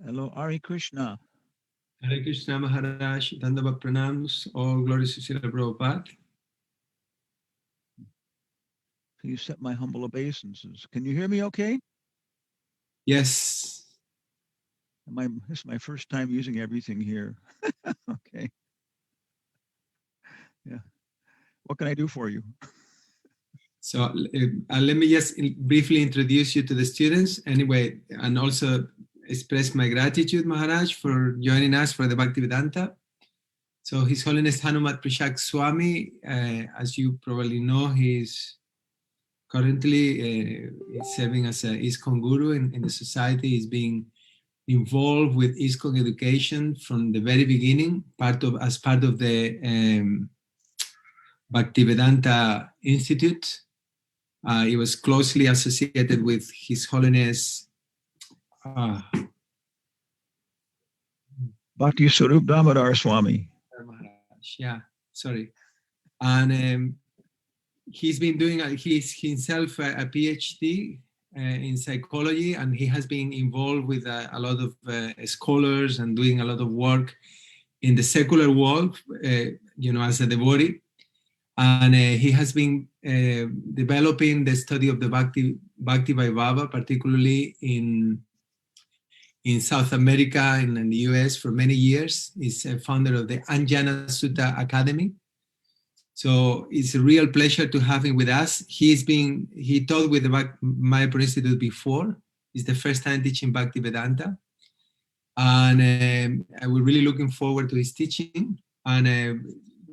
Hello, Hare Krishna. Hare Krishna Maharaj, Dandava Pranams, all glories to Srila Prabhupada. Please accept my humble obeisances. Can you hear me okay? Yes. This is my first time using everything here. Okay. Yeah. What can I do for you? So let me just briefly introduce you to the students anyway, and also express my gratitude, Maharaj, for joining us for the Bhaktivedanta. So His Holiness Hanumatpresaka Swami, as you probably know, he's currently serving as an ISKCON guru in the society. He's being involved with ISKCON education from the very beginning, as part of the Bhaktivedanta Institute. He was closely associated with His Holiness Bhakti Sarup Damodar Swami. Yeah, sorry. And he's been doing, he's himself a PhD in psychology, and he has been involved with a lot of scholars and doing a lot of work in the secular world, as a devotee. And he has been developing the study of the Bhakti Vaibhava, particularly in South America and in the US for many years. He's a founder of the Anjana Sutta Academy. So it's a real pleasure to have him with us. He taught with the Mayapur Institute before. It's the first time teaching Bhaktivedanta. And we're really looking forward to his teaching. And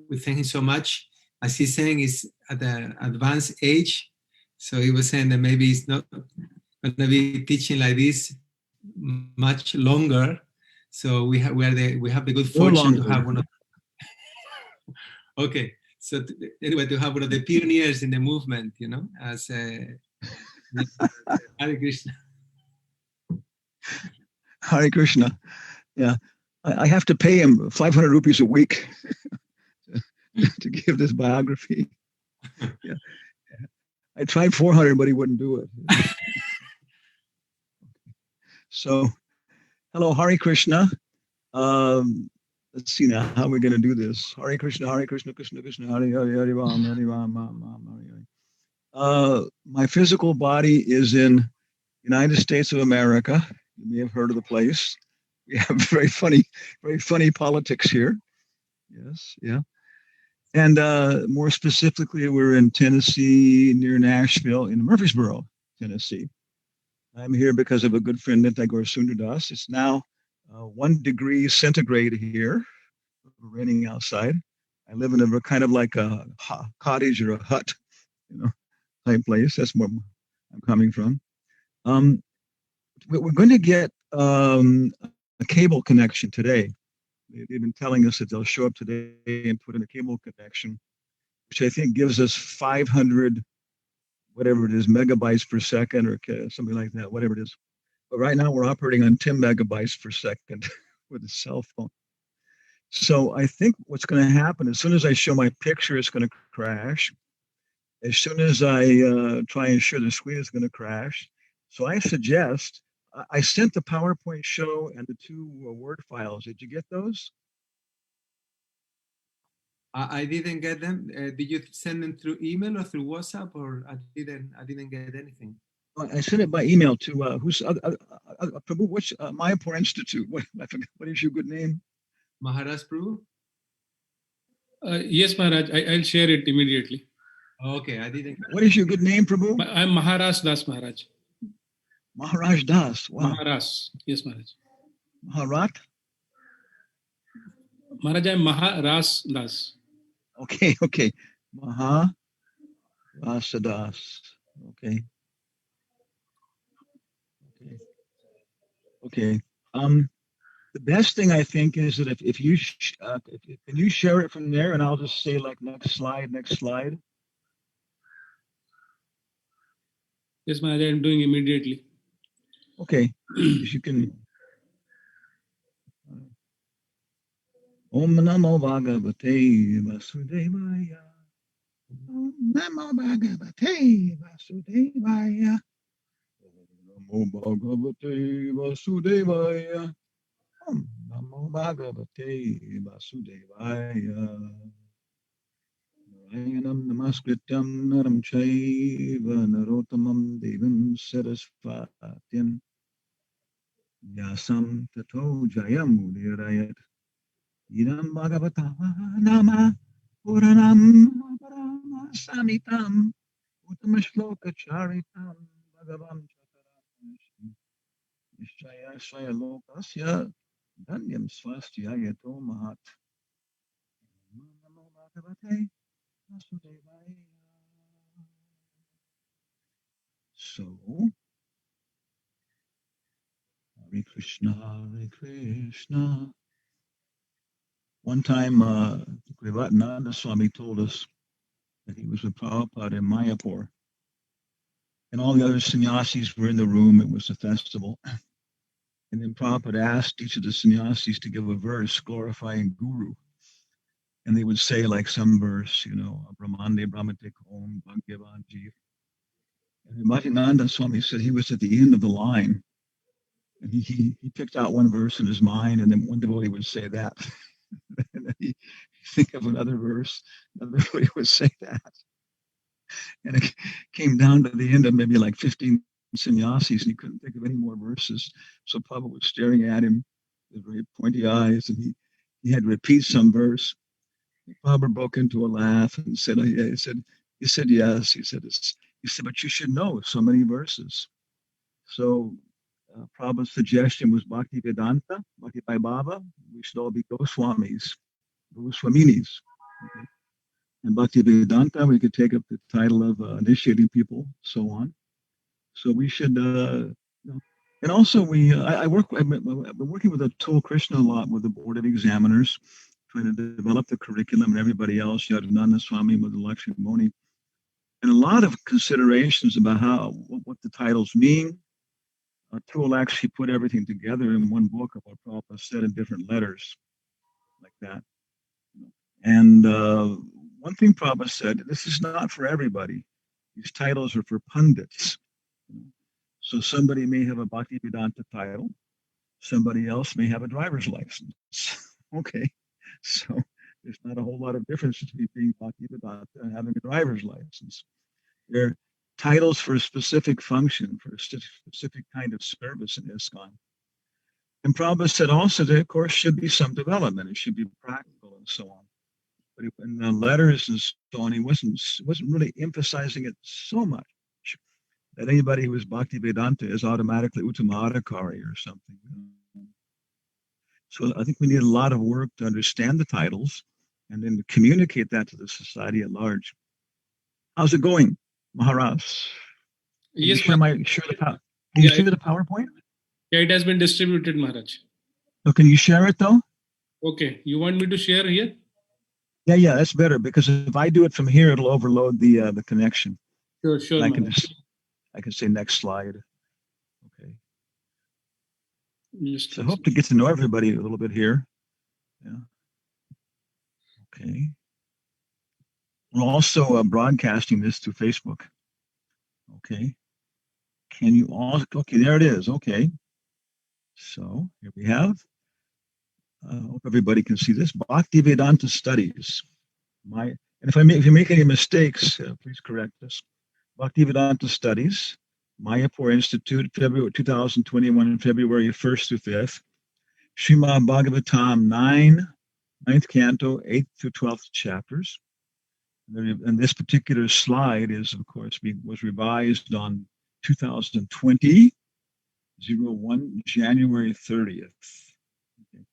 we thank him so much. As he's saying, he's at an advanced age. So he was saying that maybe he's not going to be teaching like this much longer. So we have the good fortune to have one of. Okay. So anyway, to have one of the pioneers in the movement, as Hare Krishna. Hare Krishna. Yeah. I have to pay him 500 rupees a week to give this biography. Yeah. I tried 400, but he wouldn't do it. So, hello, Hare Krishna. Let's see now how we're going to do this. Hare Krishna, Krishna Krishna, Hare Hare, Hare Ram, Hare Ram, Hare Hare. My physical body is in United States of America. You may have heard of the place. We have very funny politics here. Yes, yeah. And more specifically, we're in Tennessee, near Nashville, in Murfreesboro, Tennessee. I'm here because of a good friend, Nitagor Sundardas. It's now 1 degree centigrade here. We're raining outside. I live in a kind of like a cottage or a hut, type place. That's where I'm coming from. We're going to get a cable connection today. They've been telling us that they'll show up today and put in a cable connection, which I think gives us 500, whatever it is, megabytes per second or something like that, whatever it is. But right now we're operating on 10 megabytes per second with a cell phone. So I think what's going to happen, as soon as I show my picture, it's going to crash. As soon as I try and share the screen, it's going to crash. So I suggest, I sent the PowerPoint show and the 2 Word files. Did you get those? I didn't get them. Did you send them through email or through WhatsApp, or I didn't get anything? I sent it by email to who's Prabhu? Which Mayapur Institute? What is your good name? Maharaj Prabhu. Yes, Maharaj. I'll share it immediately. Okay, I didn't. What is your good name, Prabhu? I'm Maharaj Das, Maharaj. Maharaj Das. Wow. Maharaj. Yes, Maharaj. Maharat? Maharaj, I'm Maharaj Das. Okay. Rasadas. Okay. The best thing I think is that if you can you share it from there, and I'll just say like next slide. Yes, Maharaj, I'm doing immediately. Okay. If you can. Om Namo Bhagavate Vasudevaya. Om Namo Bhagavate Vasudevaya. Om Namo Bhagavate Vasudevaya. Om Namo Bhagavate Vasudevaya. Narayanam Namaskrityam Naram Chaiva Narottamam Devim Sarasvatim Yasam Tato Jayam Udirayat Idam Bhagavata Nama Puranam Parama Samitam Uttamashloka Charitam Bhagavam Chakaram Nishchaya Shaya Lokasya Dhanyam Swastyayato Mahat Namo Bhagavate Vasudevaya. So, Hare Krishna, Hare Krishna. One time, Bhaktivedanta Swami told us that he was with Prabhupada in Mayapur, and all the other sannyasis were in the room. It was a festival. And then Prabhupada asked each of the sannyasis to give a verse glorifying Guru. And they would say, like some verse, Brahmande Brahmatik Om Bhagyavan Jeev. And Bhaktivedanta Swami said he was at the end of the line. And he picked out one verse in his mind, and then one devotee would say that. And then he think of another verse, another devotee would say that. And it came down to the end of maybe like 15 sannyasis, and he couldn't think of any more verses. So Prabhupada was staring at him with very pointy eyes, and he had to repeat some verse. Prabhupada broke into a laugh and said, "Oh, yeah." He said, yes. He said, but you should know so many verses. So Prabhupada's suggestion was Bhaktivedanta, Bhakti Baba. We should all be Goswaminis. Okay. And Bhaktivedanta, we could take up the title of initiating people, so on. So we should, and also I've been working with Atul Krishna a lot with the Board of Examiners, trying to develop the curriculum and everybody else, Yadunanda Swami, Mother Lakshmi Moni, and a lot of considerations about what the titles mean. Atul actually put everything together in one book of what Prabhupada said in different letters, like that. And one thing Prabhupada said, this is not for everybody. These titles are for pundits. So somebody may have a Bhaktivedanta title. Somebody else may have a driver's license. Okay. So there's not a whole lot of difference between being Bhaktivedanta and having a driver's license. They're titles for a specific function, for a specific kind of service in ISKCON. And Prabhupada said also there, of course, should be some development. It should be practical and so on. But in the letters and so on, he wasn't really emphasizing it so much that anybody who is Bhaktivedanta is automatically Uttamadhikari or something. So I think we need a lot of work to understand the titles and then to communicate that to the society at large. How's it going, Maharaj? Can Yes, you share the PowerPoint? Yeah, it has been distributed, Maharaj. So can you share it though? Okay, you want me to share here? Yeah, that's better because if I do it from here, it'll overload the connection. Sure, I Maharaj. I can say next slide. Okay. Just So I hope to get to know everybody a little bit here. Yeah. Okay. We're also broadcasting this to Facebook. Okay. Can you all? Okay, there it is. Okay. So here we have. I hope everybody can see this. Bhaktivedanta Studies. And if you make any mistakes, please correct us. Bhaktivedanta Studies, Mayapur Institute, February 2021, February 1st through 5th. Srimad Bhagavatam 9th Canto, 8th through 12th chapters. And this particular slide is, of course, was revised on 2020, 01, January 30th. Okay.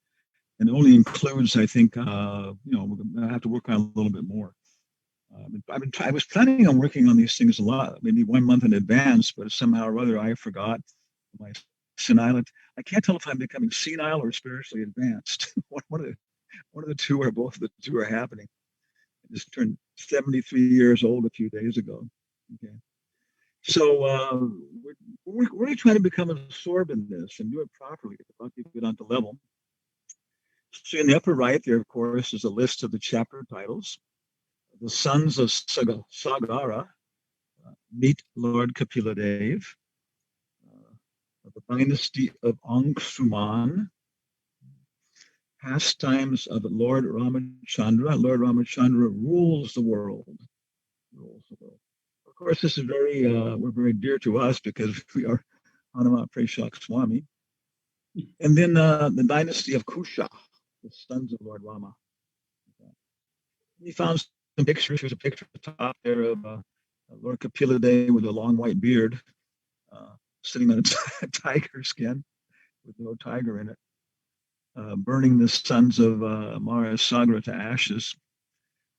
And it only includes, I think, we're going to have to work on a little bit more. I was planning on working on these things a lot, maybe 1 month in advance, but somehow or other I forgot my senile. I can't tell if I'm becoming senile or spiritually advanced. one of the two, or both of the two, are happening. I just turned 73 years old a few days ago. Okay, so we're really trying to become absorbed in this and do it properly at the Bhaktivedanta level. So in the upper right there, of course, is a list of the chapter titles. The sons of Sagara meet Lord Kapila Dev, of the dynasty of Angsuman, pastimes of Lord Ramachandra. Lord Ramachandra rules the world. Rules the world. Of course, this is we're very dear to us because we are Hanumatpresaka Swami. And then the dynasty of Kusha, the sons of Lord Rama. We found some pictures. There's a picture at the top there of Lord Kapila Day with a long white beard, sitting on a tiger skin with no tiger in it, burning the sons of Mara Sagra to ashes.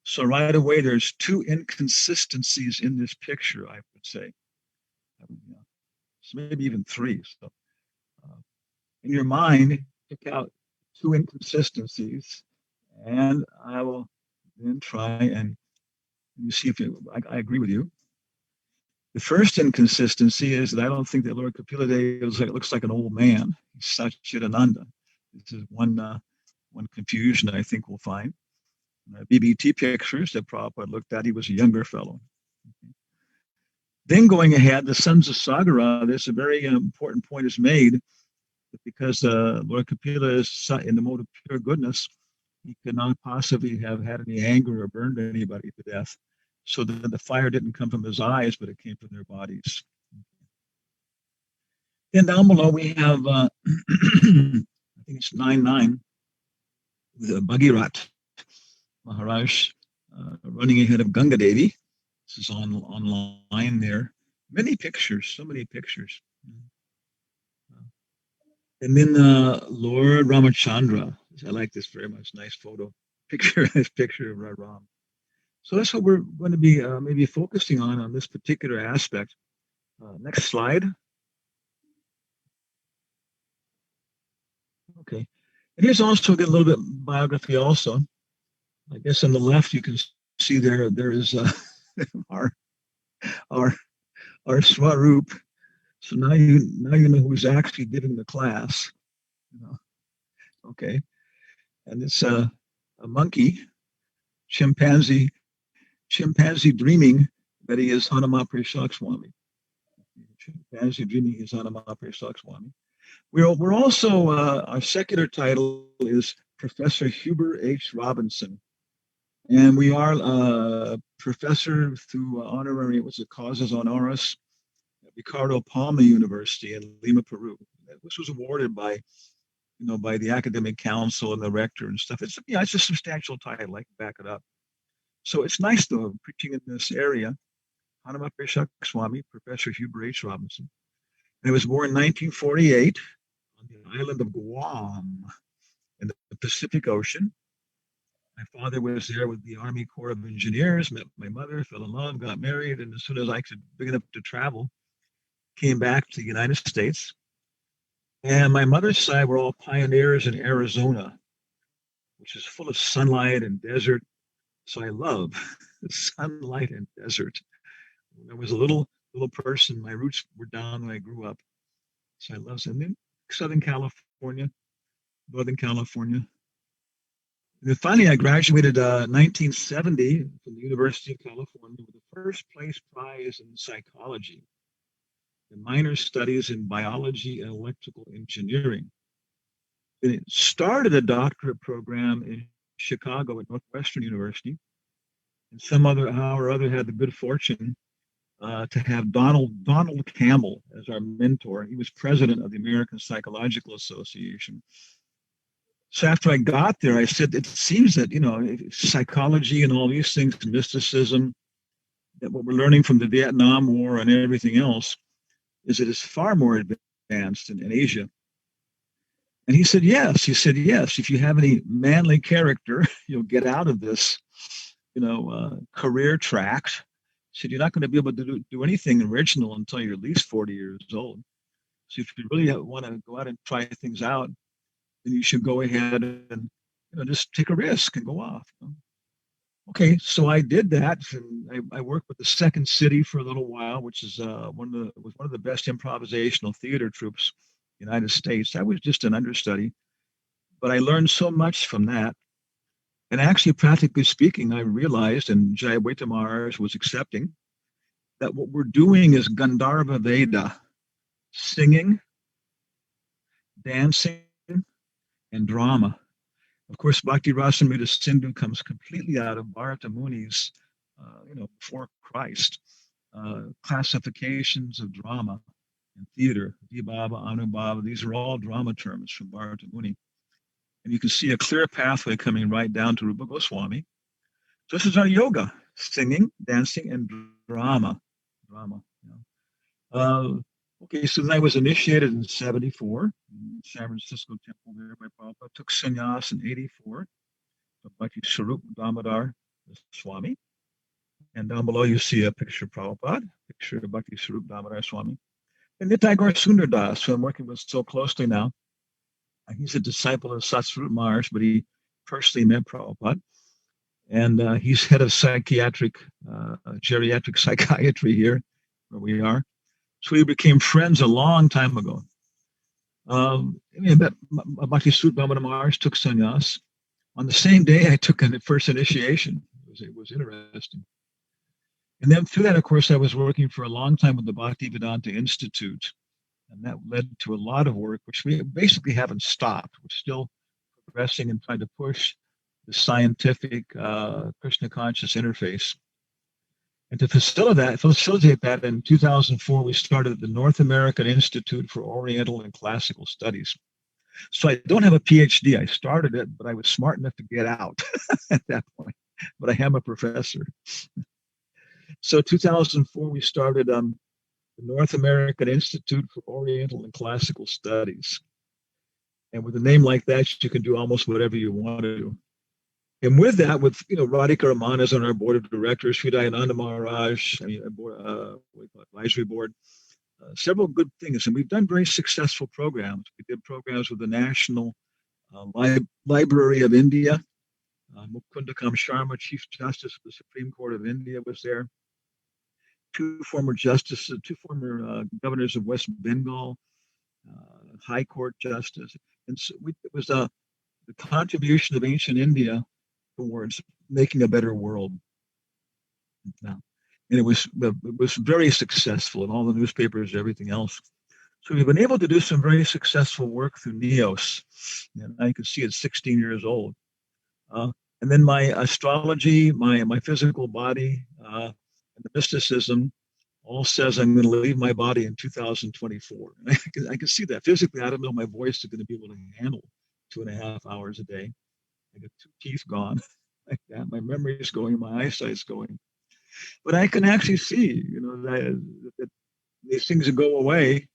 So right away, there's two inconsistencies in this picture, I would say. So maybe even three. So in your mind, pick out two inconsistencies, and I will then try and you see if I agree with you. The first inconsistency is that I don't think that Lord Kapila Deva looks like an old man. He's Satchidananda. This is one confusion I think we'll find. BBT pictures that Prabhupada looked at, he was a younger fellow. Okay. Then going ahead, the sons of Sagara, there's a very important point is made because Lord Kapila is in the mode of pure goodness. He could not possibly have had any anger or burned anybody to death. So the fire didn't come from his eyes, but it came from their bodies. Then down below we have, I think it's 9:9, the Bhagirat Maharaj running ahead of Ganga Devi. This is online there. Many pictures, so many pictures. And then Lord Ramachandra. I like this very much. Nice photo. Nice picture of Ram. So that's what we're going to be maybe focusing on this particular aspect. Next slide. Okay. And here's also a little bit biography also. I guess on the left you can see there is our Swaroop. So now you know who's actually giving the class. You know. Okay. And it's a monkey, chimpanzee dreaming that he is Hanumatpresaka Swami. Chimpanzee dreaming he is Hanumatpresaka Swami. We're also, our secular title is Professor Huber H. Robinson. And we are professor through honorary, causes honoris, Ricardo Palma University in Lima, Peru. This was awarded by the academic council and the rector and stuff. It's a substantial title. I can back it up. So it's nice though, preaching in this area. Hanumatpresaka Swami, Professor Huber H. Robinson. And he was born in 1948 on the island of Guam in the Pacific Ocean. My father was there with the Army Corps of Engineers, met my mother, fell in love, got married, and as soon as I could big enough to travel, came back to the United States. And my mother's side were all pioneers in Arizona, which is full of sunlight and desert. So I love sunlight and desert. When I was a little person, my roots were down when I grew up. So I love it. And then Southern California, Northern California. And then finally, I graduated 1970 from the University of California with the first place prize in psychology and minor studies in biology and electrical engineering. Then it started a doctorate program in Chicago at Northwestern University. And how or other had the good fortune to have Donald Campbell as our mentor. He was president of the American Psychological Association. So after I got there, I said, it seems that, psychology and all these things, mysticism, that what we're learning from the Vietnam War and everything else is it is far more advanced in Asia. And he said, yes. He said, yes, if you have any manly character, you'll get out of this, career track. He said, you're not going to be able to do anything original until you're at least 40 years old. So if you really want to go out and try things out, then you should go ahead and just take a risk and go off. Okay, so I did that, and I worked with the Second City for a little while, which is one of the best improvisational theater troupes in the United States. I was just an understudy, but I learned so much from that. And actually, practically speaking, I realized, and Jai Maharaj was accepting, that what we're doing is Gandharva Veda, singing, dancing, and drama. Of course, Bhakti Rasamrita Sindhu comes completely out of Bharata Muni's, before Christ, classifications of drama and theater, Vibhava, Anubhava, these are all drama terms from Bharata Muni. And you can see a clear pathway coming right down to Rupa Goswami. So this is our yoga, singing, dancing, and drama. Drama. Okay, so then I was initiated in 74 in San Francisco Temple there by Prabhupada. Took sannyas in 84 by Bhakti Swarup Damodar Swami. And down below you see a picture of Prabhupada, picture of Bhakti Swarup Damodar Swami. And Nitai Gaur Sundar Das, who I'm working with so closely now. He's a disciple of Satsvarup Maharaj, but he personally met Prabhupada. And he's head of geriatric psychiatry here, where we are. So we became friends a long time ago. I met Bhakti Swarup Damodar Maharaj, took sannyas. On the same day, I took a first initiation. It was interesting. And then through that, of course, I was working for a long time with the Bhaktivedanta Institute. And that led to a lot of work, which we basically haven't stopped. We're still progressing and trying to push the scientific Krishna conscious interface. And to facilitate that, in 2004, we started the North American Institute for Oriental and Classical Studies. So I don't have a PhD. I started it, but I was smart enough to get out at that point. But I am a professor. So 2004, we started the North American Institute for Oriental and Classical Studies. And with a name like that, you can do almost whatever you want to do. And with that, with Radhika Raman is on our board of directors, Sri Dayananda Maharaj, advisory board, several good things. And we've done very successful programs. We did programs with the National Library of India. Mukunda Kam Sharma, Chief Justice of the Supreme Court of India, was there. Two former governors of West Bengal, High Court Justice. And so it was the contribution of ancient India towards making a better world. Now, and it was very successful in all the newspapers and everything else. So we've been able to do some very successful work through NEOS. And I can see it's 16 years old. And then my astrology, my physical body, and the mysticism all says I'm going to leave my body in 2024. And I can see that physically. I don't know if my voice is going to be able to handle 2.5 hours a day. I got 2 teeth gone like that. My memory is going, my eyesight's going. But I can actually see, that these things that go away.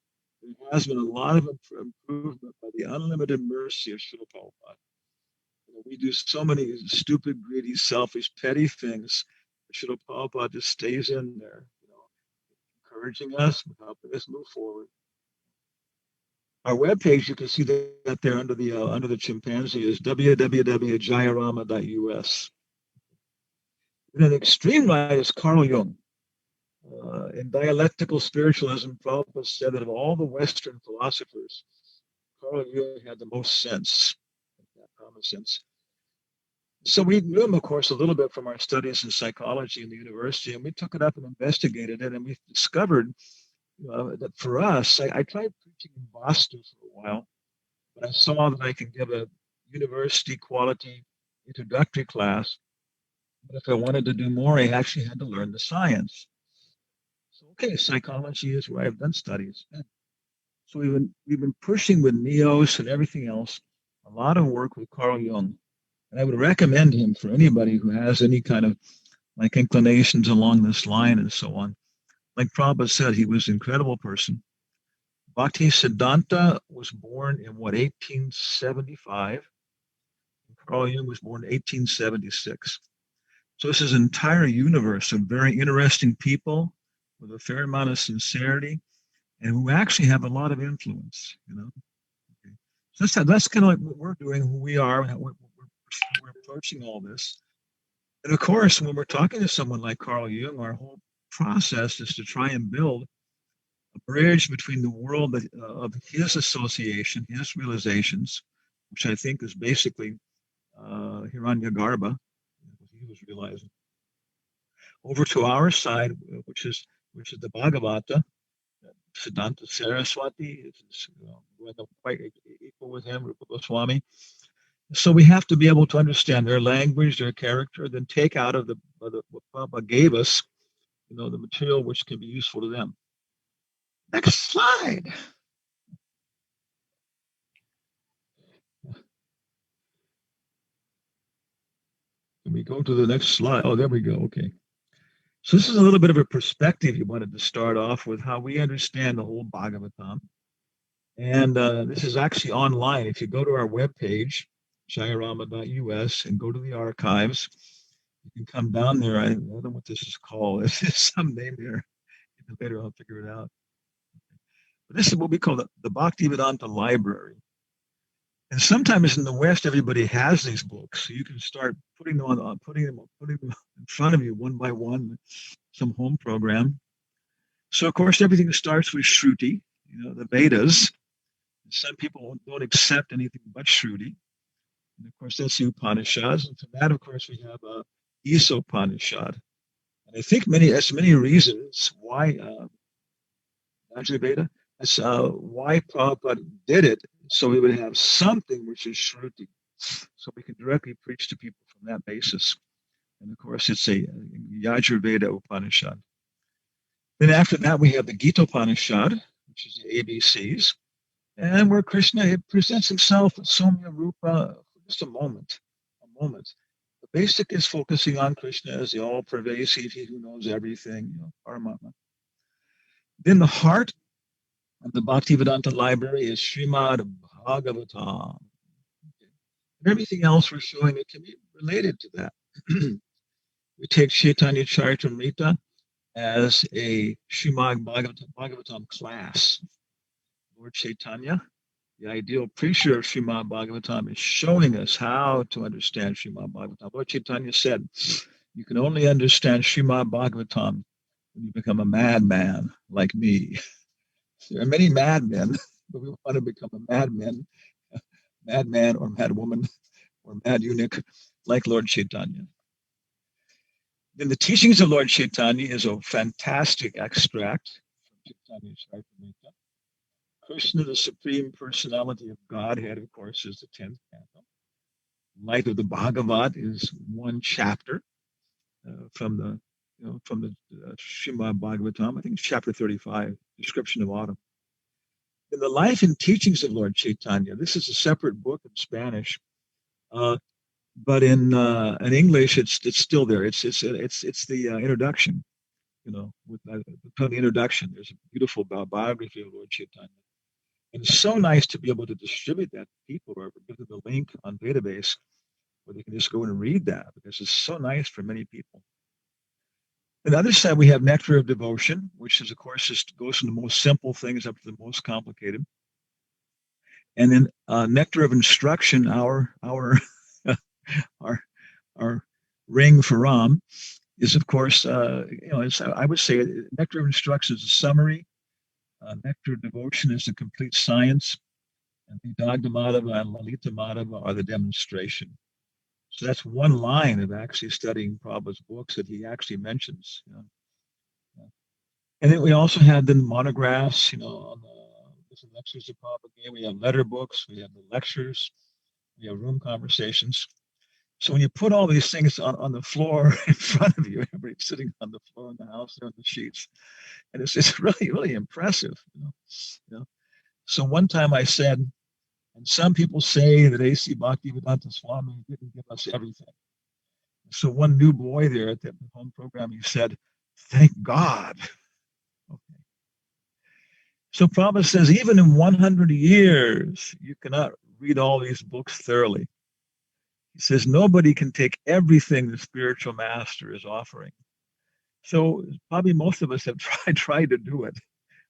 There has been a lot of improvement by the unlimited mercy of Srila Prabhupada. We do so many stupid, greedy, selfish, petty things. Srila Prabhupada just stays in there, encouraging us, helping us move forward. Our webpage, you can see that there under the chimpanzee, is www.jayarama.us. And an extreme right is Carl Jung. In dialectical spiritualism, Prabhupada said that of all the Western philosophers, Carl Jung had the most sense, common sense. So we knew him, of course, a little bit from our studies in psychology in the university, and we took it up and investigated it, and we discovered that for us, I tried preaching in Boston for a while, but I saw that I could give a university quality introductory class. But if I wanted to do more, I actually had to learn the science. So, okay, psychology is where I've done studies. So we've been pushing with NEOS and everything else, a lot of work with Carl Jung. And I would recommend him for anybody who has any kind of inclinations along this line and so on. Like Prabhupada said, he was an incredible person. Bhakti Siddhanta was born in 1875. Carl Jung was born in 1876. So this is an entire universe of very interesting people with a fair amount of sincerity and who actually have a lot of influence, Okay. So that's kind of like what we're doing, who we are, we're approaching all this. And of course, when we're talking to someone like Carl Jung, our whole process is to try and build a bridge between the world of his association, his realizations, which I think is basically Hiranyagarbha, what he was realizing, over to our side, which is the Bhagavata. Siddhanta Saraswati is quite equal with him, Rupa Goswami. So we have to be able to understand their language, their character, then take out of what Prabhupada gave us, the material which can be useful to them. Next slide. Can we go to the next slide? Oh, there we go. Okay. So this is a little bit of a perspective you wanted to start off with how we understand the whole Bhagavatam. And this is actually online. If you go to our webpage, jayarama.us, and go to the archives, you can come down there. I don't know what this is called. There's some name there. Later I'll figure it out. But this is what we call the Bhaktivedanta Library. And sometimes in the West, everybody has these books, so you can start putting them in front of you one by one, some home program. So of course, everything starts with Shruti, the Vedas. Some people don't accept anything but Shruti, and of course that's the Upanishads. And from that, of course, we have Isopanishad. And I think there's many reasons why Veda. That's why Prabhupada did it, so we would have something which is Shruti, so we can directly preach to people from that basis. And of course, it's a Yajurveda Upanishad. Then after that, we have the Gita Upanishad, which is the ABCs, and where Krishna presents himself as Somya Rupa for just a moment. The basic is focusing on Krishna as the all-pervasive, he who knows everything, Paramatma. Then the heart of the Bhaktivedanta library is Srimad Bhagavatam. And everything else we're showing it can be related to that. We take Chaitanya Charitamrita as a Srimad Bhagavatam class. Lord Chaitanya, the ideal preacher of Srimad Bhagavatam, is showing us how to understand Srimad Bhagavatam. Lord Chaitanya said, you can only understand Srimad Bhagavatam when you become a madman like me. There are many madmen, but we want to become a madman or madwoman or mad eunuch like Lord Chaitanya. Then the teachings of Lord Chaitanya is a fantastic extract from Chaitanya Charitamrita. Krishna, the Supreme Personality of Godhead, of course, is the 10th canto. Light of the Bhagavat is one chapter from the Srimad Bhagavatam. I think it's chapter 35, description of autumn. In the life and teachings of Lord Chaitanya, this is a separate book in Spanish, but in English, it's still there. It's the introduction. With the introduction, there's a beautiful biography of Lord Chaitanya, and it's so nice to be able to distribute that to people or give them the link on database where they can just go and read that because it's so nice for many people. On the other side, we have Nectar of Devotion, which is, of course, just goes from the most simple things up to the most complicated. And then Nectar of Instruction, our our ring for Ram, is of course I would say Nectar of Instruction is a summary. Nectar of Devotion is a complete science, and Vidagda Madhava and Lalita Madhava are the demonstration. So that's one line of actually studying Prabhupada's books that he actually mentions. And then we also have the monographs, on the different lectures that Prabhupada gave. We have letter books, we have the lectures, we have room conversations. So when you put all these things on the floor in front of you, everybody's sitting on the floor in the house, they're on the sheets, and it's really, really impressive. So one time I said, and some people say that A.C. Bhaktivedanta Swami didn't give us everything. So one new boy there at the home program, he said, thank God. Okay. So Prabhupada says, even in 100 years, you cannot read all these books thoroughly. He says, nobody can take everything the spiritual master is offering. So probably most of us have tried to do it.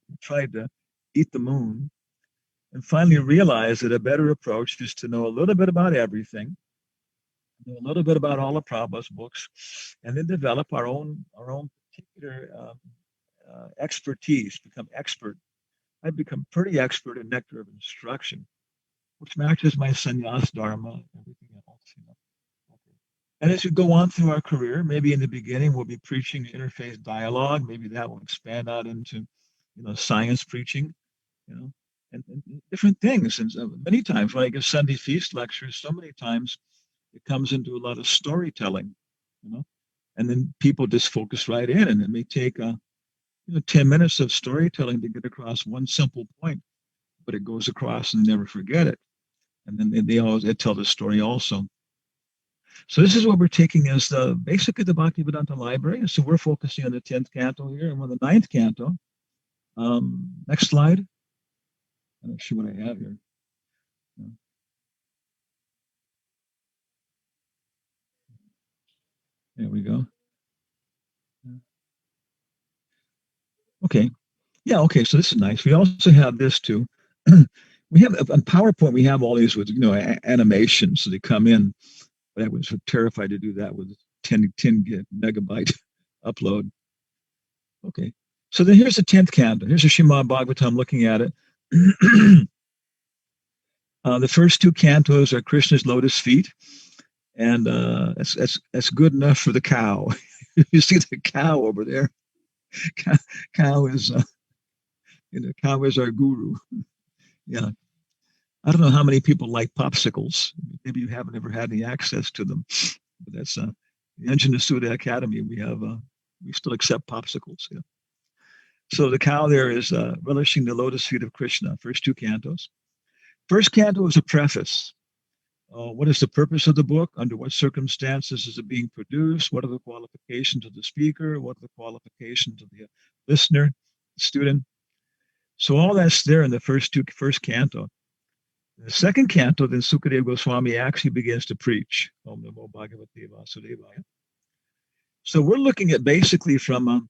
We've tried to eat the moon and finally realize that a better approach is to know a little bit about everything, know a little bit about all of Prabhupada's books, and then develop our own particular expertise, become expert. I've become pretty expert in Nectar of Instruction, which matches my sannyas dharma and everything else. Okay. And as we go on through our career, maybe in the beginning we'll be preaching interfaith dialogue. Maybe that will expand out into, science preaching. and different things. And many times when I give Sunday feast lectures, so many times it comes into a lot of storytelling, and then people just focus right in, and it may take 10 minutes of storytelling to get across one simple point, but it goes across and they never forget it. And then they tell the story also. So this is what we're taking as basically the Bhaktivedanta library. So we're focusing on the 10th canto here, and on the 9th canto. Next slide. I'm not sure what I have here. There we go. Okay. Yeah, okay, so this is nice. We also have this too. We have on PowerPoint, we have all these with, animations. So they come in. But I was terrified to do that with 10 megabyte upload. Okay. So then here's the 10th canto. Here's the Srimad Bhagavatam looking at it. The first two cantos are Krishna's lotus feet. And that's good enough for the cow. You see the cow over there. Cow is cow is our guru. Yeah. I don't know how many people like popsicles. Maybe you haven't ever had any access to them. But that's the Anjana Sudha Academy. We still accept popsicles. Yeah. So the cow there is relishing the lotus feet of Krishna. First two cantos. First canto is a preface. What is the purpose of the book? Under what circumstances is it being produced? What are the qualifications of the speaker? What are the qualifications of the listener, the student? So all that's there in the first canto. In the second canto, then Sukadeva Goswami actually begins to preach. Om Namo Bhagavate Vasudevaya. So we're looking at basically from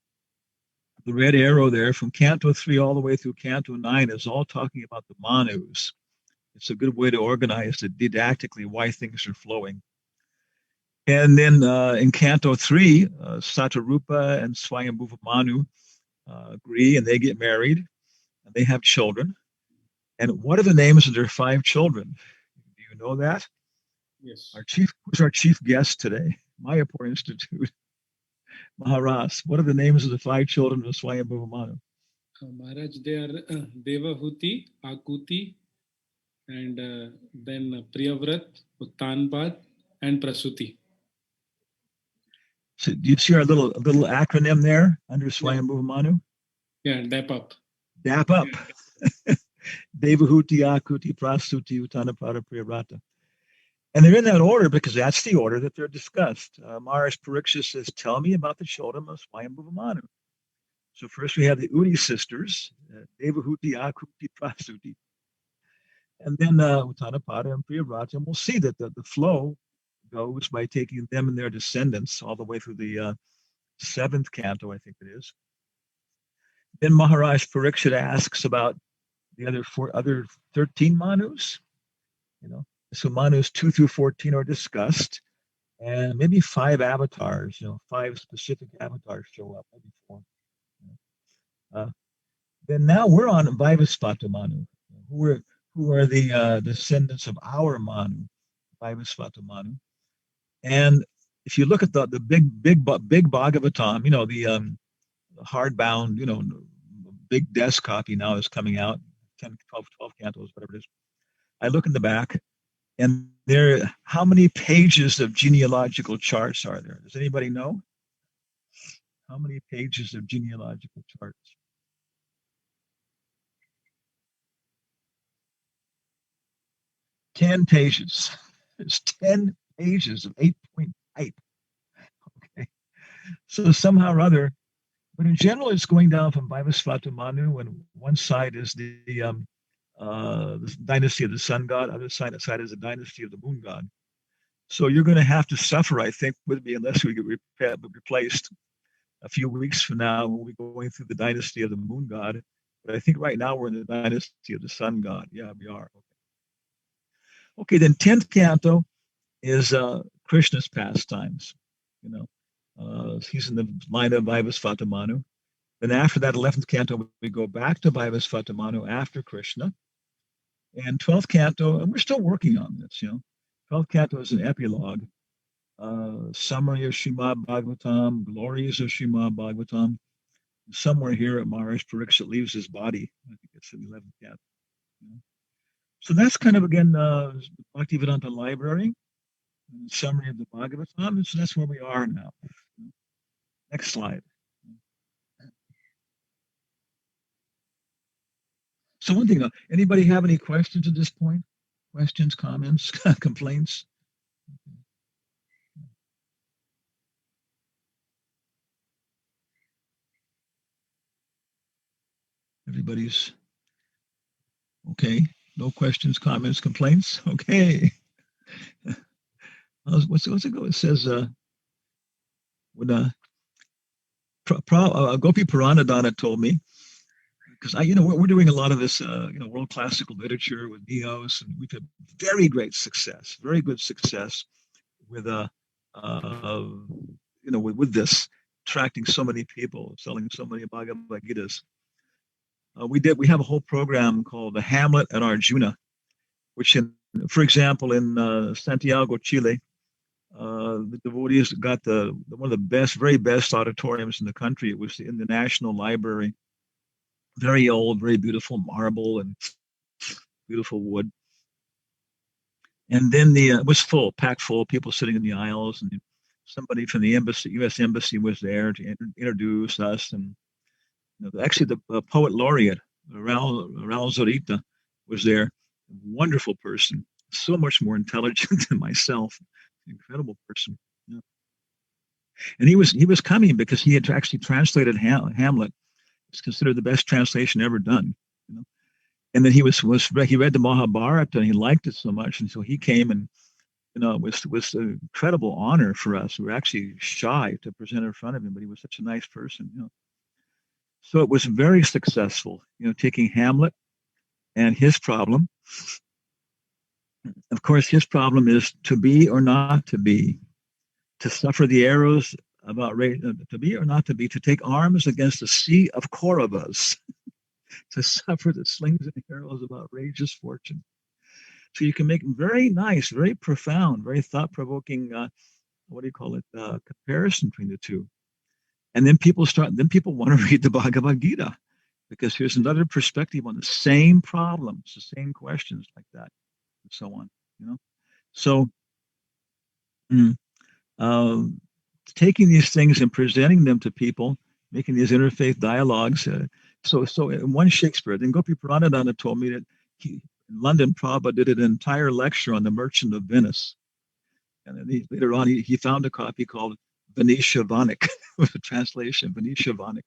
the red arrow there, from canto 3 all the way through canto 9 is all talking about the manus. It's a good way to organize it didactically why things are flowing. And then in Canto 3, Satarupa and Swayambhuva Manu agree and they get married and they have children. And what are the names of their 5 children? Do you know that? Yes. Who's our chief guest today? Mayapur Institute. Maharaj. What are the names of the 5 children of Swayambhuva Manu? Maharaj, they are Devahuti, Akuti, and then Priyavrat, Uttanpad, and Prasuti. So do you see our little acronym there under Swayambhuva Manu? Yeah, DAP up. DAP up. Devahuti, Akuti, Prasuti, Uttanapada, Priyavrata. And they're in that order because that's the order that they're discussed. Maharaj Pariksha says, tell me about the children of Swayambhuva Manu. So first we have the Udi sisters, Devahuti, Akuti, Prasuti. And then Uttanapada and Priyavrata. And we'll see that the flow goes by taking them and their descendants all the way through the 7th canto, I think it is. Then Maharaj Parikshit asks about the other 13 Manus. So Manus 2 through 14 are discussed, and maybe 5 avatars. 5 specific avatars show up, maybe 4. Then now we're on Vaivasvata Manu, who are the descendants of our Manu, Vaivasvata Manu. And if you look at the big Bhagavatam, the hardbound, big desk copy now is coming out, 10, 12 cantos, whatever it is. I look in the back, and how many pages of genealogical charts are there? Does anybody know? How many pages of genealogical charts? 10 pages. There's 10 pages of 8-point type. Okay. So somehow or other, but in general, it's going down from Vaivasvata Manu, and one side is the dynasty of the sun god, other side is the dynasty of the moon god. So you're going to have to suffer, I think, with me unless we get replaced a few weeks from now. We'll be going through the dynasty of the moon god. But I think right now we're in the dynasty of the sun god. Yeah, we are. Okay, then 10th canto is Krishna's pastimes. He's in the line of Vaivasvata Manu. Then after that 11th canto, we go back to Vaivasvata Manu after Krishna. And 12th canto, and we're still working on this, 12th canto is an epilogue. Summary of Srimad Bhagavatam, glories of Srimad Bhagavatam. Somewhere here at Maharaj Parikshit leaves his body. I think it's in the 11th canto. So that's kind of, again, Bhaktivedanta Library, summary of the Bhagavatam. And so that's where we are now. Next slide. So one thing, anybody have any questions at this point? Questions, comments, complaints? Everybody's okay. No questions, comments, complaints. Okay. What's it go? It says, when Gopi Puranadana told me, because we're doing a lot of this, world classical literature with Neos, and we've had very great success, very good success with with this, attracting so many people, selling so many Bhagavad Gitas. We have a whole program called the Hamlet and Arjuna, which, for example, in Santiago, Chile, the devotees got one of the very best auditoriums in the country. It was in the National Library, very old, very beautiful marble and beautiful wood. And then it was full, packed full, people sitting in the aisles, and somebody from the embassy, U.S. Embassy, was there to introduce us. And actually, the poet laureate, Raul Zorita, was there. Wonderful person, so much more intelligent than myself. Incredible person. Yeah. And he was coming because he had actually translated Hamlet. It's considered the best translation ever done. And then he read the Mahabharata and he liked it so much, and so he came, and it was an incredible honor for us. We were actually shy to present in front of him, but he was such a nice person. So it was very successful. Taking Hamlet and his problem. Of course, his problem is to be or not to be, to suffer the arrows about to be or not to be, to take arms against a sea of Kauravas, to suffer the slings and arrows of outrageous fortune. So you can make very nice, very profound, very thought-provoking, comparison between the two. And then people want to read the Bhagavad Gita, because here's another perspective on the same problems, the same questions like that, and so on. So taking these things and presenting them to people, making these interfaith dialogues. So in one Shakespeare, then Gopi Puranadana told me that in London, Prabhupada did an entire lecture on the Merchant of Venice. And then later on, he found a copy called Venetia Vanik, with a translation, Venetia Vanik.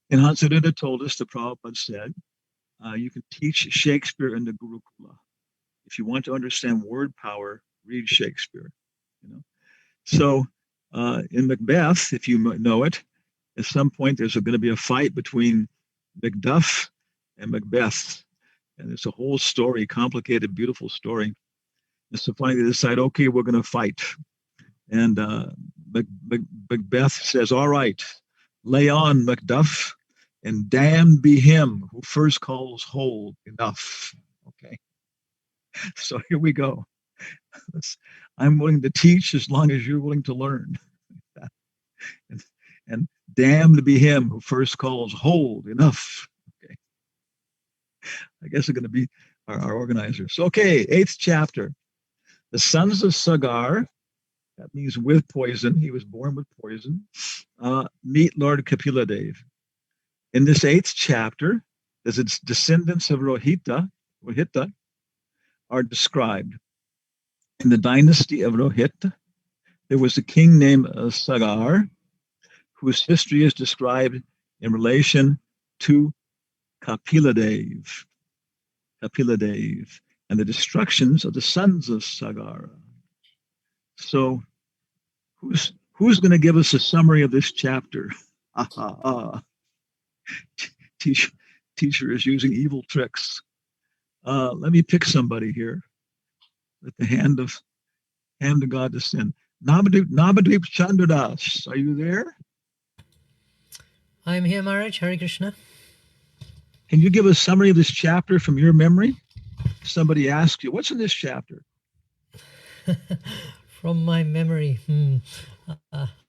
And Hansaruddha told us, the Prabhupada said, you can teach Shakespeare in the Gurukula. If you want to understand word power, read Shakespeare. So in Macbeth, if you know it, at some point there's going to be a fight between Macduff and Macbeth. And it's a whole story, complicated, beautiful story. And so finally they decide, okay, we're going to fight. And Macbeth says, all right, lay on, Macduff, and damned be him who first calls hold enough. Okay. So here we go. I'm willing to teach as long as you're willing to learn. And damned be him who first calls hold enough. Okay. I guess they're going to be our organizers. Okay, 8th chapter. The sons of Sagar, that means with poison, he was born with poison, meet Lord Kapila-dev. In this 8th chapter, the descendants of Rohita are described. In the dynasty of Rohit, there was a king named Sagar, whose history is described in relation to Kapila-dev, and the destructions of the sons of Sagara. So who's going to give us a summary of this chapter? Teacher is using evil tricks. Let me pick somebody here. Let the hand of God descend. Nabadweep Chandradas, are you there? I'm here, Maharaj. Hare Krishna. Can you give a summary of this chapter from your memory? Somebody asked you, what's in this chapter? From my memory.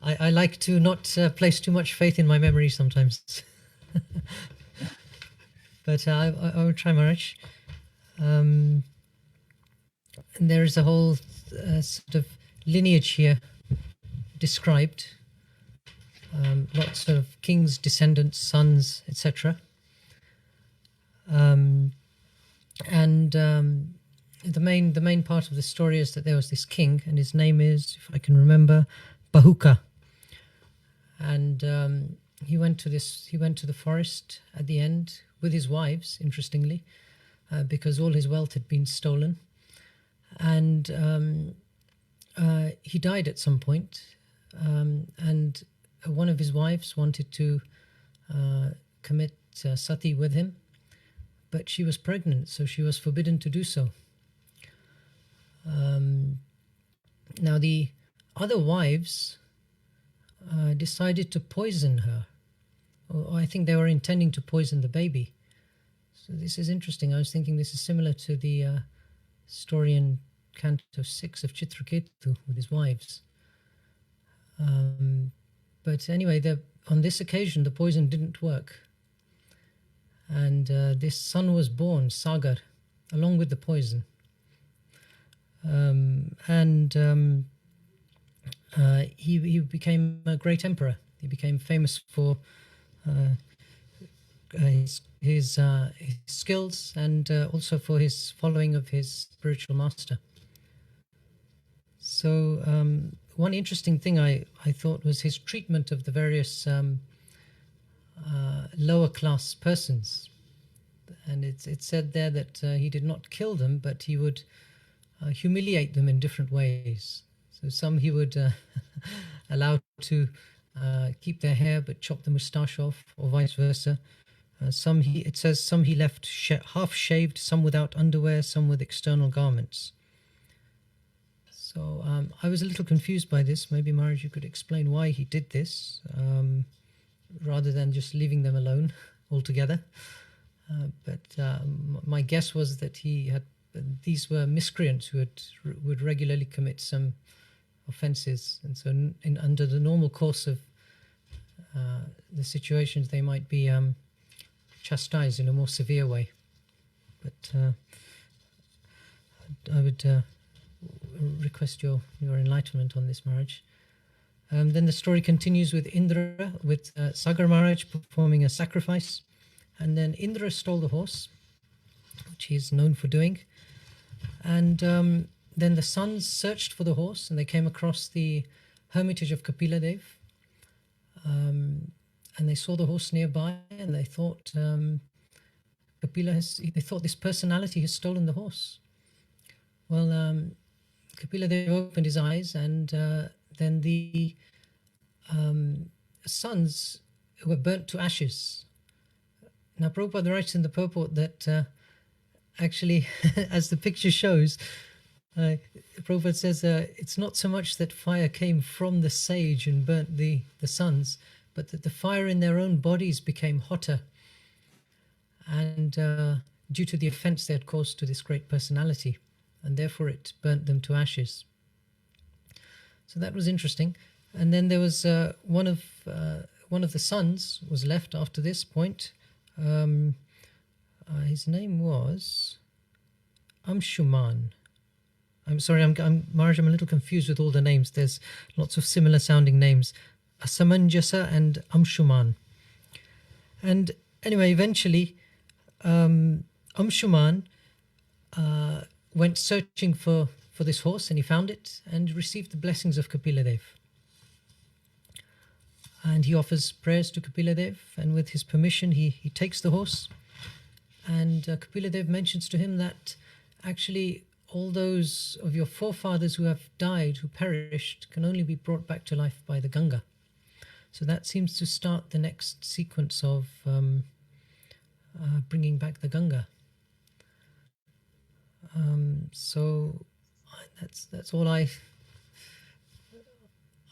I like to not place too much faith in my memory sometimes. but I will try, Maharaj. And there is a whole sort of lineage here described. Lots of kings, descendants, sons, etc. And the main part of the story is that there was this king, and his name is, if I can remember, Bahuka. And he went to the forest at the end with his wives, interestingly, because all his wealth had been stolen. And he died at some point, and one of his wives wanted to commit sati with him, but she was pregnant, so she was forbidden to do so. Now the other wives decided to poison her, or I think they were intending to poison the baby. So this is interesting. I was thinking this is similar to the story in Canto 6 of Chitraketu with his wives. But anyway, on this occasion, the poison didn't work. And this son was born, Sagar, along with the poison. He became a great emperor. He became famous for his skills and also for his following of his spiritual master. So one interesting thing I thought was his treatment of the various lower class persons. And it said there that he did not kill them, but he would humiliate them in different ways. So some he would allow to keep their hair but chop the moustache off, or vice versa. It says some he left half shaved, some without underwear, some with external garments. So I was a little confused by this. Maybe Maharaj, you could explain why he did this, rather than just leaving them alone altogether. But my guess was that these were miscreants who would regularly commit some offences, and so under the normal course of the situations, they might be chastised in a more severe way. But I would request your enlightenment on this, Maharaj. Then the story continues with Indra, with Sagar Maharaj performing a sacrifice, and then Indra stole the horse, which he is known for doing, and then the sons searched for the horse, and they came across the hermitage of Kapila Dev, and they saw the horse nearby, and they thought they thought this personality has stolen the horse. Well, Kapila Dev opened his eyes, and then the sons were burnt to ashes. Now, Prabhupada writes in the purport that actually, as the picture shows, Prabhupada says it's not so much that fire came from the sage and burnt the sons, but that the fire in their own bodies became hotter, and due to the offense they had caused to this great personality, and therefore it burnt them to ashes. So that was interesting. And then there was one of the sons was left after this point. His name was Amshuman. I'm sorry, Maharaj, I'm a little confused with all the names. There's lots of similar sounding names. Asamanjasa and Amshuman. And anyway, eventually, Amshuman went searching for this horse, and he found it and received the blessings of Kapila Dev. And he offers prayers to Kapila Dev, and with his permission, he takes the horse. And Kapila Dev mentions to him that actually all those of your forefathers who have died, who perished, can only be brought back to life by the Ganga. So that seems to start the next sequence of bringing back the Ganga. So that's all I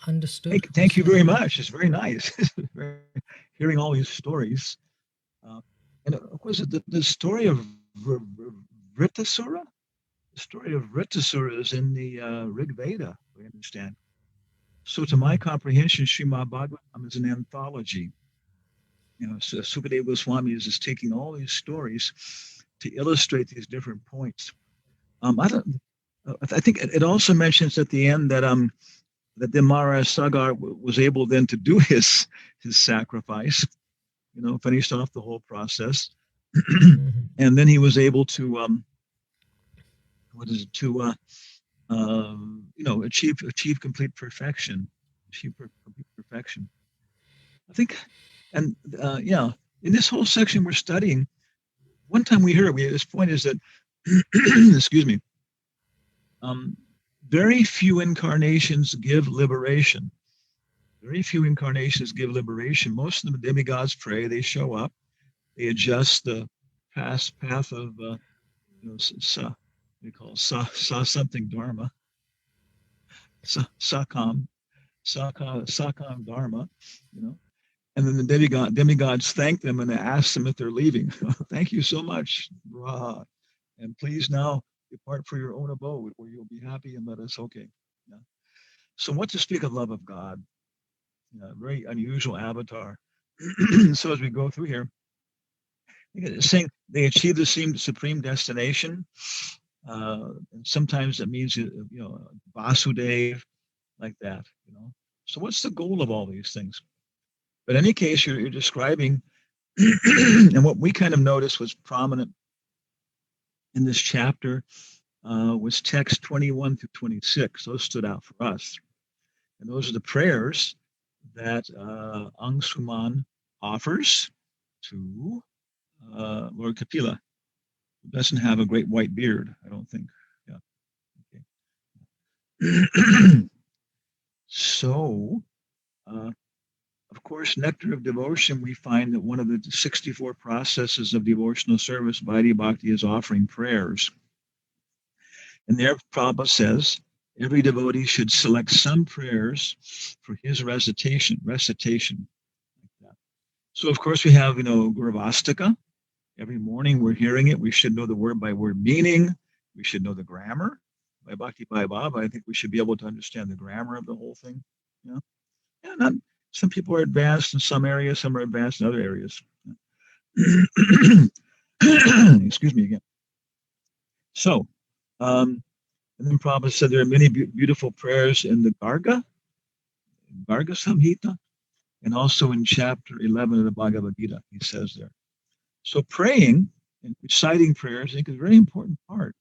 understood. Thank you very much. It's very nice hearing all these stories. And of course, the story of Vritasura? The story of Vritasura is in the Rig Veda, we understand. So to my comprehension, Srimad Bhagavatam is an anthology. So Sukadeva Goswami is just taking all these stories to illustrate these different points. I think it also mentions at the end that the Maharaj Sagar was able then to do his sacrifice, finished off the whole process, and then he was able to achieve complete perfection, complete perfection. I think, and in this whole section we're studying. One time this point is that, excuse me, very few incarnations give liberation. Very few incarnations give liberation. Most of the demigods pray, they show up, they adjust the path of, something dharma, sakam dharma, and then the demigods thank them and they ask them if they're leaving. Thank you so much, and please now depart for your own abode where you'll be happy and let us. Okay. Yeah. So what to speak of love of God? Very unusual avatar. So as we go through here, saying they achieve the supreme destination. And sometimes that means, Vasudev, like that, So what's the goal of all these things? But in any case, you're describing, and what we kind of noticed was prominent in this chapter was text 21 through 26. Those stood out for us. And those are the prayers that Angsuman offers to Lord Kapila, who doesn't have a great white beard, I don't think. Yeah. Okay. So, of course, Nectar of Devotion, we find that one of the 64 processes of devotional service, Vaidhi Bhakti, is offering prayers. And there, Prabhupada says, every devotee should select some prayers for his recitation. Like that. So, of course, we have, Gurvastika. Every morning we're hearing it. We should know the word by word meaning. We should know the grammar. By Bhakti Bhai Baba, I think we should be able to understand the grammar of the whole thing. Yeah, some people are advanced in some areas, some are advanced in other areas. Excuse me again. So, and then Prabhupada said there are many beautiful prayers in the Garga Samhita, and also in chapter 11 of the Bhagavad Gita, he says there. So praying and reciting prayers, I think, is a very important part.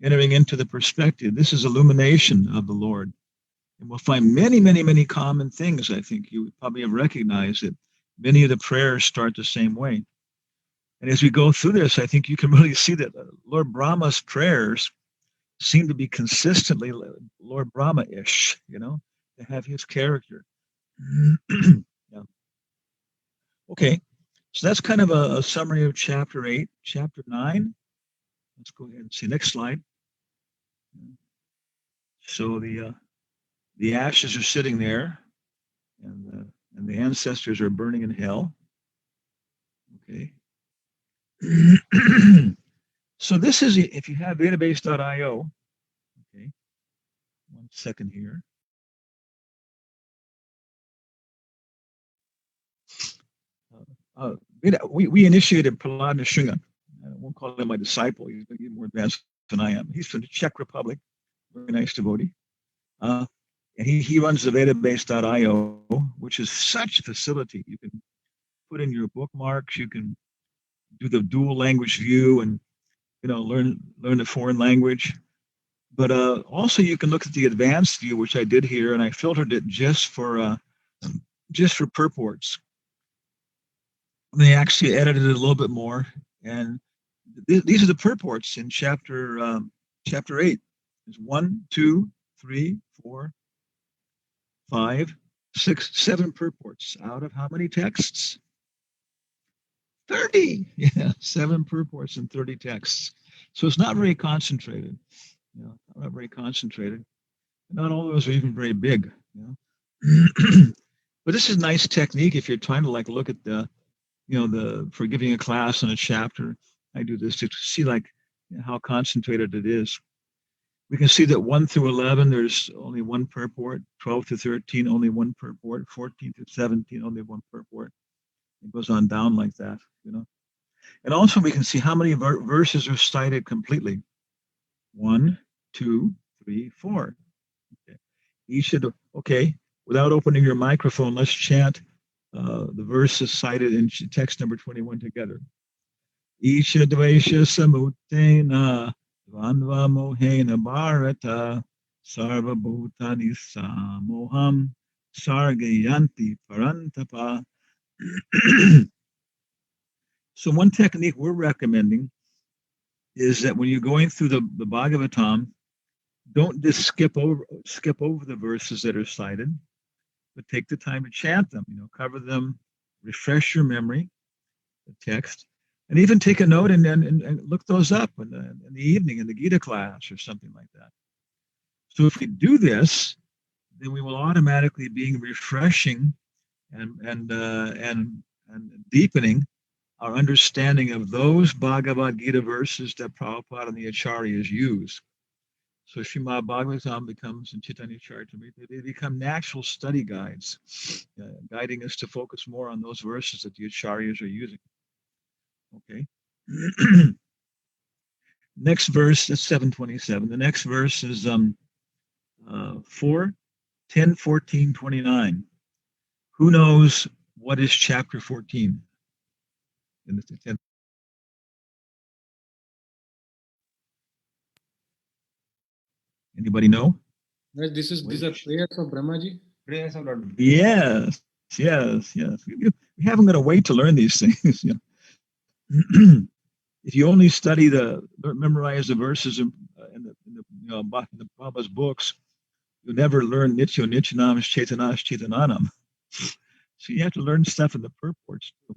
Entering into the perspective, this is illumination of the Lord. And we'll find many, many, many common things. I think you probably have recognized that many of the prayers start the same way. And as we go through this, I think you can really see that Lord Brahma's prayers seem to be consistently Lord Brahma-ish, to have his character. Yeah. Okay, so that's kind of a summary of chapter 8. Chapter 9, let's go ahead and see. Next slide. So the ashes are sitting there, and the ancestors are burning in hell. Okay. So this is, if you have database.io, okay, 1 second here. We initiated Prahlad Nrsimha. I won't call him my disciple. He's more advanced than I am. He's from the Czech Republic. Very nice devotee. And he runs the database.io, which is such a facility. You can put in your bookmarks. You can do the dual language view and learn the foreign language. But also you can look at the advanced view, which I did here, and I filtered it just for purports. They actually edited it a little bit more, and these are the purports in chapter 8. There's 1, 2, 3, 4, 5, 6, 7 purports out of how many texts? 30. Yeah, 7 purports and 30 texts. So it's not very concentrated. Not very concentrated. Not all of those are even very big. But this is a nice technique if you're trying to look at for giving a class on a chapter. I do this to see how concentrated it is. We can see that 1 through 11, there's only 1 purport. 12 to 13, only 1 purport. 14 to 17, only 1 purport. It goes on down like that, you know. And also we can see how many verses are cited completely. 1, 2, 3, 4. Okay. Each of the, okay, without opening your microphone, let's chant the verses cited in text number 21 together. Isha dvaisha samutena dvandva mohena bharata sarva bhutani samoham sargayanti parantapa. So one technique we're recommending is that when you're going through the Bhagavatam, don't just skip over the verses that are cited, but take the time to chant them, you know, cover them, refresh your memory, the text, and even take a note and look those up in the evening in the Gita class or something like that. So if we do this, then we will automatically be refreshing and deepening our understanding of those Bhagavad Gita verses that Prabhupada and the Acharyas use. So Srimad Bhagavatam becomes, and Chaitanya Charitamrita, they become natural study guides, guiding us to focus more on those verses that the Acharyas are using. Okay. Next verse, that's 727. The next verse is 4, 10, 14, 29. Who knows what is chapter 14? In the 10th. Anybody know? These are prayers of Brahmaji. Prayers of Lord. Yes. We haven't got to wait to learn these things. You know? If you only memorize the verses in the Prabhupada's books, you'll never learn Nityo Nityanam Chaitanash Chaitananam. So you have to learn stuff in the purports too.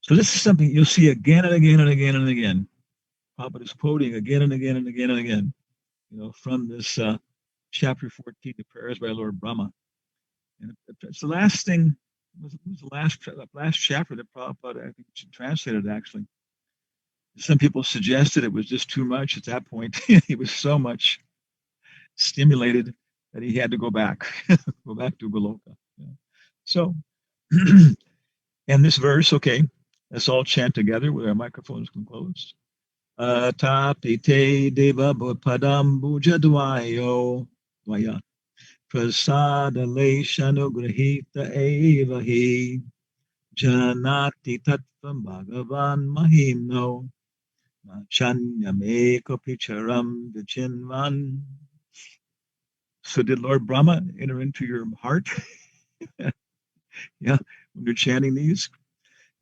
So this is something you'll see again and again and again and again. Prabhupada is quoting again and again and again and again, you know, from this chapter 14, the prayers by Lord Brahma. And it's the last thing. It was the last chapter that Prabhupada, I think, translated actually. Some people suggested it was just too much at that point. He was so much stimulated that he had to go back to Goloka. Yeah. So, and this verse, okay, let's all chant together with our microphones closed. Tapite deva padam buja dvaya prasada leshanu grahita evahi janati tattvam bhagavan mahimno chanyameko picharam vichinvan. So did Lord Brahma enter into your heart? Yeah, when you're chanting these?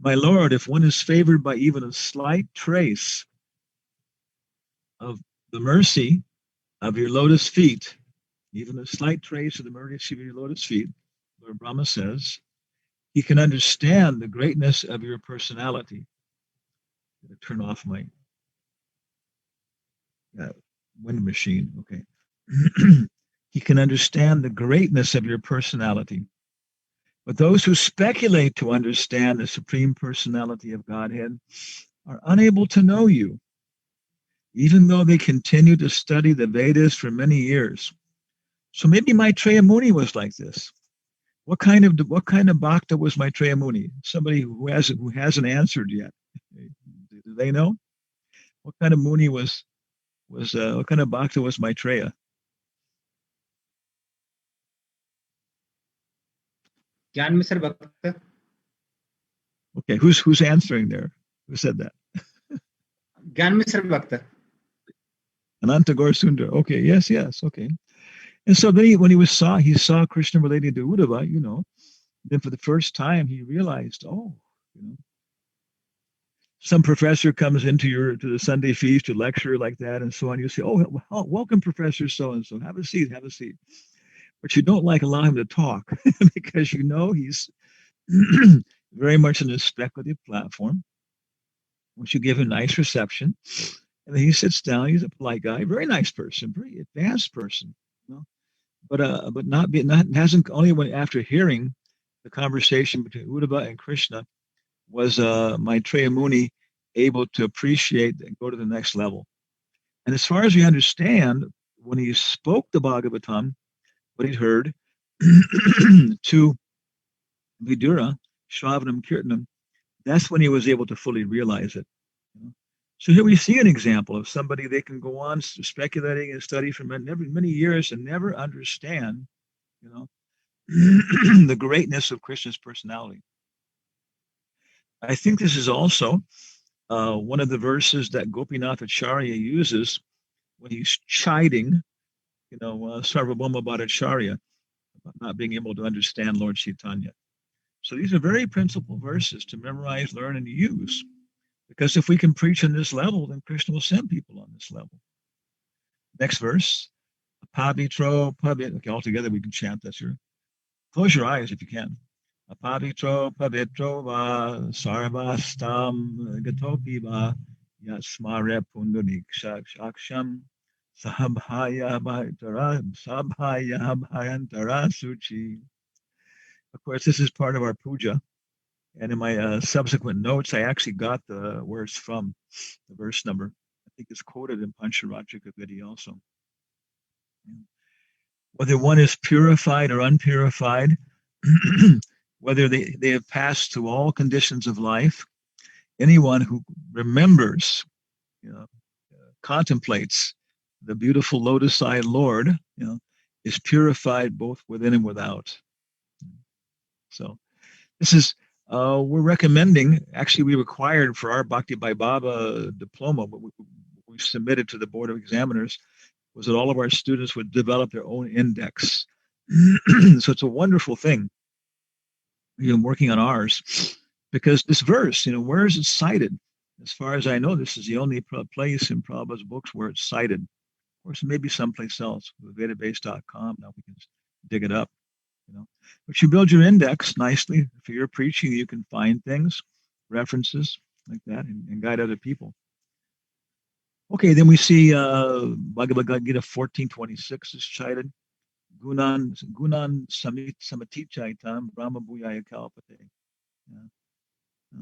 My Lord, if one is favored by even a slight trace of the mercy of your lotus feet, even a slight trace of the mercy of your lotus feet, Lord Brahma says, he can understand the greatness of your personality. I'm going to turn off my wind machine. Okay. He can understand the greatness of your personality. But those who speculate to understand the supreme personality of Godhead are unable to know you, even though they continue to study the Vedas for many years. So maybe Maitreya Muni was like this. What kind of bhakta was Maitreya Muni? Somebody who hasn't answered yet. Do they know? What kind of Muni was what kind of bhakta was Maitreya? Gyan Misra Bhakta. Okay, who's answering there? Who said that? Gyan Misra Bhakta. Ananta Gaur Sundar. Okay, yes, okay. And so then he saw Krishna relating to Uddhava, you know. Then for the first time he realized, you know, some professor comes to the Sunday feast to lecture like that and so on. You say, oh, welcome, Professor so-and-so. Have a seat. But you don't allow him to talk because you know he's very much in a speculative platform. Once you give him nice reception, and then he sits down. He's a polite guy, very nice person, very advanced person, you know. But hasn't only when after hearing the conversation between Uddhava and Krishna was Maitreya Muni able to appreciate and go to the next level. And as far as we understand, when he spoke the Bhagavatam, what he'd heard to Vidura, Shravanam Kirtanam, that's when he was able to fully realize it. So here we see an example of somebody, they can go on speculating and study for many years and never understand, the greatness of Krishna's personality. I think this is also one of the verses that Gopinath Acharya uses when he's chiding, Sarvabhauma Bhattacharya about not being able to understand Lord Chaitanya. So these are very principal verses to memorize, learn, and use. Because if we can preach on this level, then Krishna will send people on this level. Next verse. Apavitro, okay, all together we can chant this here. Close your eyes if you can. Apavitro, pavitro va, sarvastam gatopi va, yasmare pundanik shaksham, sabhaya bhayantara suchi. Of course, this is part of our puja. And in my subsequent notes, I actually got the words from the verse number. I think it's quoted in Pancharajika Vidhi also. Whether one is purified or unpurified, whether they have passed through all conditions of life, anyone who remembers, contemplates the beautiful lotus-eyed Lord, is purified both within and without. So this is, we're recommending, actually we required for our Bhakti by Baba diploma, what we submitted to the Board of Examiners, was that all of our students would develop their own index. So it's a wonderful thing, working on ours, because this verse, where is it cited? As far as I know, this is the only place in Prabhupada's books where it's cited. Of course, maybe someplace else, with vedabase.com, now we can dig it up. But you build your index nicely. For your preaching, you can find things, references like that, and guide other people. Okay, then we see Bhagavad Gita 14:26 is cited. Gunan samati chaitam brahma bhuyaya kalpate. I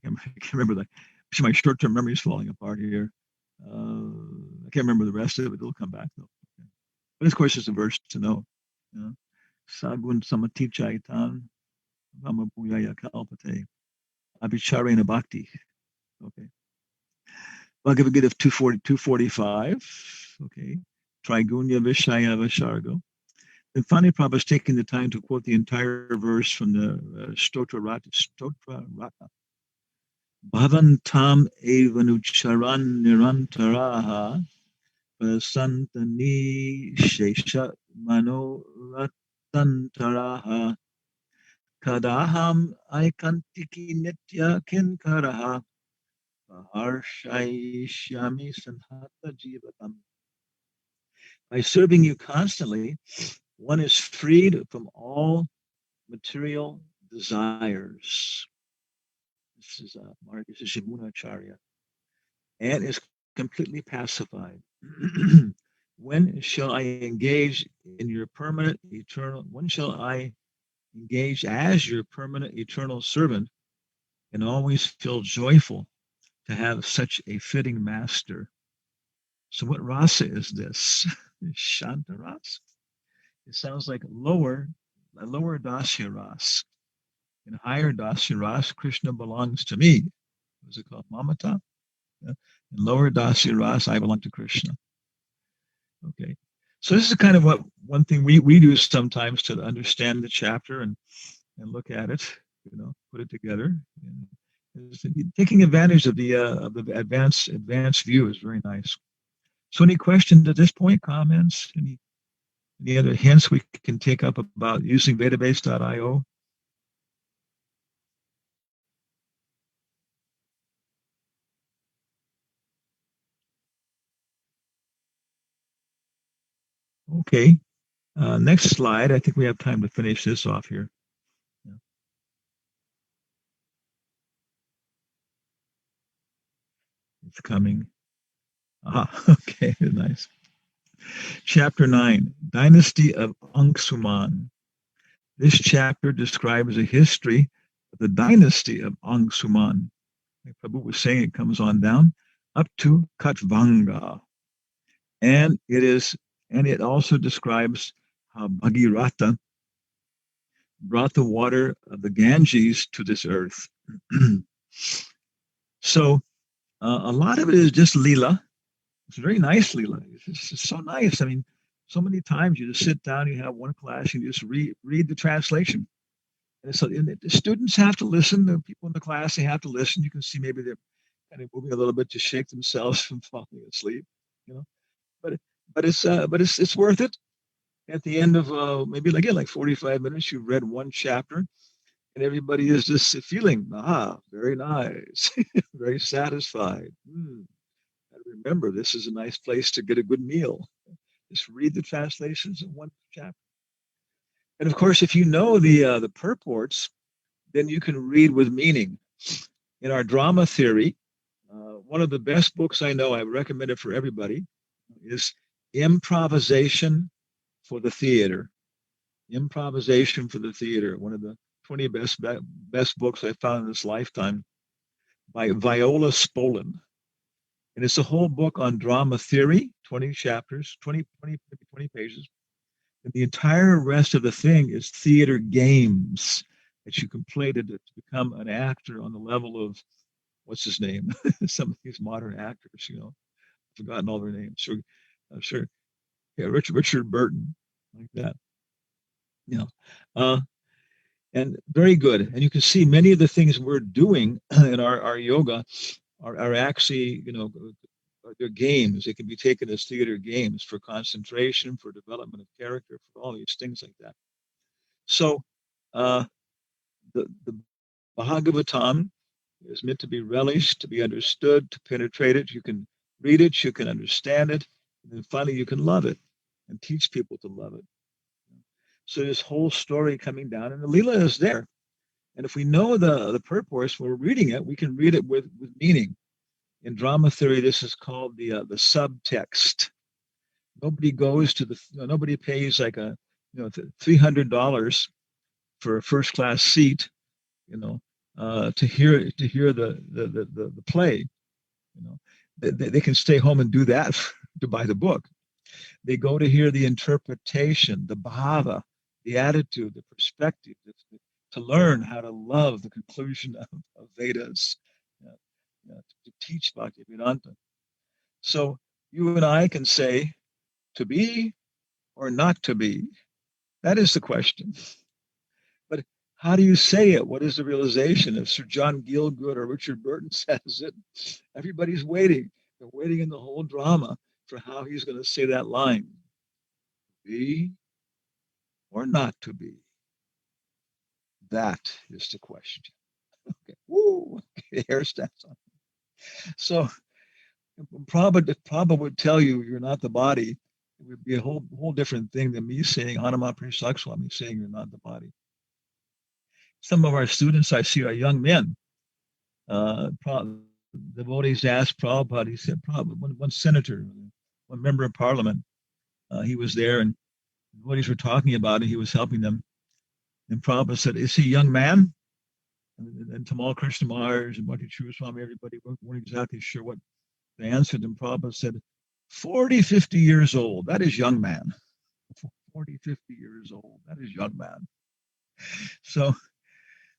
can't remember that. See, my short-term memory is falling apart here. I can't remember the rest of it. It'll come back though. Okay. But of course, it's a verse to know. Sagun samati chaitam brahma bhuyaya kalpate. Abhicharena bhakti. Okay. Bhagavad Gita 245. Okay. Trigunya Vishaya Vishargo. And finally, Prabhupada is taking the time to quote the entire verse from the Stotra Rata. Bhavantam evanucharan nirantaraha prasantani shesha mano ratantaraha kadaham aikantiki nitya kinkaraha harshaishyami sanhata jivatam. By serving you constantly, one is freed from all material desires. This is Marcus Shimunacharya, and is completely pacified. When shall I engage in your permanent eternal? When shall I engage as your permanent eternal servant, and always feel joyful to have such a fitting master? So, what rasa is this? Shanta rasa. It sounds like a lower dasya ras. In higher dasya ras, Krishna belongs to me. What's it called? Mamata. In lower dasya ras, I belong to Krishna. Okay. So this is kind of what one thing we do sometimes to understand the chapter and look at it, put it together. Taking advantage of the advanced view is very nice. So any questions at this point, comments, any other hints we can take up about using Vedabase.io? Okay. Next slide. I think we have time to finish this off here. Yeah. It's coming. Okay, nice. Chapter 9, Dynasty of Angsuman. This chapter describes a history of the dynasty of Angsuman. Like Prabhu was saying, it comes on down up to Katvanga. And it also describes how Bhagirath brought the water of the Ganges to this earth. So a lot of it is just lila. It's very nice lila. It's just so nice. I mean, so many times you just sit down, you have one class, you just read the translation. And so the students have to listen. The people in the class, they have to listen. You can see maybe they're kind of moving a little bit to shake themselves from falling asleep, you know. But it's worth it. At the end of maybe like 45 minutes, you've read one chapter, and everybody is just feeling very nice, very satisfied. Remember, this is a nice place to get a good meal. Just read the translations in one chapter. And of course, if you know the purports, then you can read with meaning. In our drama theory, one of the best books I know, I recommend it for everybody, is Improvisation for the Theater. Improvisation for the Theater, one of the 20 best books I found in this lifetime, by Viola Spolin. And it's a whole book on drama theory, 20 chapters, 20 pages. And the entire rest of the thing is theater games that you can play to become an actor on the level of, what's his name? Some of these modern actors, you know, I've forgotten all their names. Sure. Yeah, Richard Burton, like that. You know, and very good. And you can see many of the things we're doing in our yoga are actually, you know, they're games. They can be taken as theater games for concentration, for development of character, for all these things like that. So the Bhagavatam is meant to be relished, to be understood, to penetrate it. You can read it, you can understand it, and then finally you can love it and teach people to love it. So this whole story coming down, and the Leela is there. And if we know the purpose when we're reading it, we can read it with meaning. In drama theory, this is called the subtext. Nobody pays like $300 for a first class seat, you know, to hear the play. You know, they can stay home and do that to buy the book. They go to hear the interpretation, the bhava, the attitude, the perspective, to learn how to love the conclusion of Vedas, to teach Bhaktivedanta. So you and I can say, to be or not to be? That is the question. But how do you say it? What is the realization? If Sir John Gielgud or Richard Burton says it, everybody's waiting. They're waiting in the whole drama for how he's going to say that line. Be or not to be? That is the question. Okay. Woo! Hair stands on. So Prabhupada would tell you you're not the body. It would be a whole different thing than me saying Hanumatpresaka Swami saying you're not the body. Some of our students I see are young men. Devotees asked Prabhupada, he said, Prabhupada, one senator, one member of parliament, he was there and the devotees were talking about it, he was helping them. And Prabhupada said, is he a young man? And Tamal Krishna Maharaj and Bhakti Swami, everybody weren't exactly sure what they answered. And Prabhupada said, 40, 50 years old, that is young man. 40, 50 years old, that is young man. So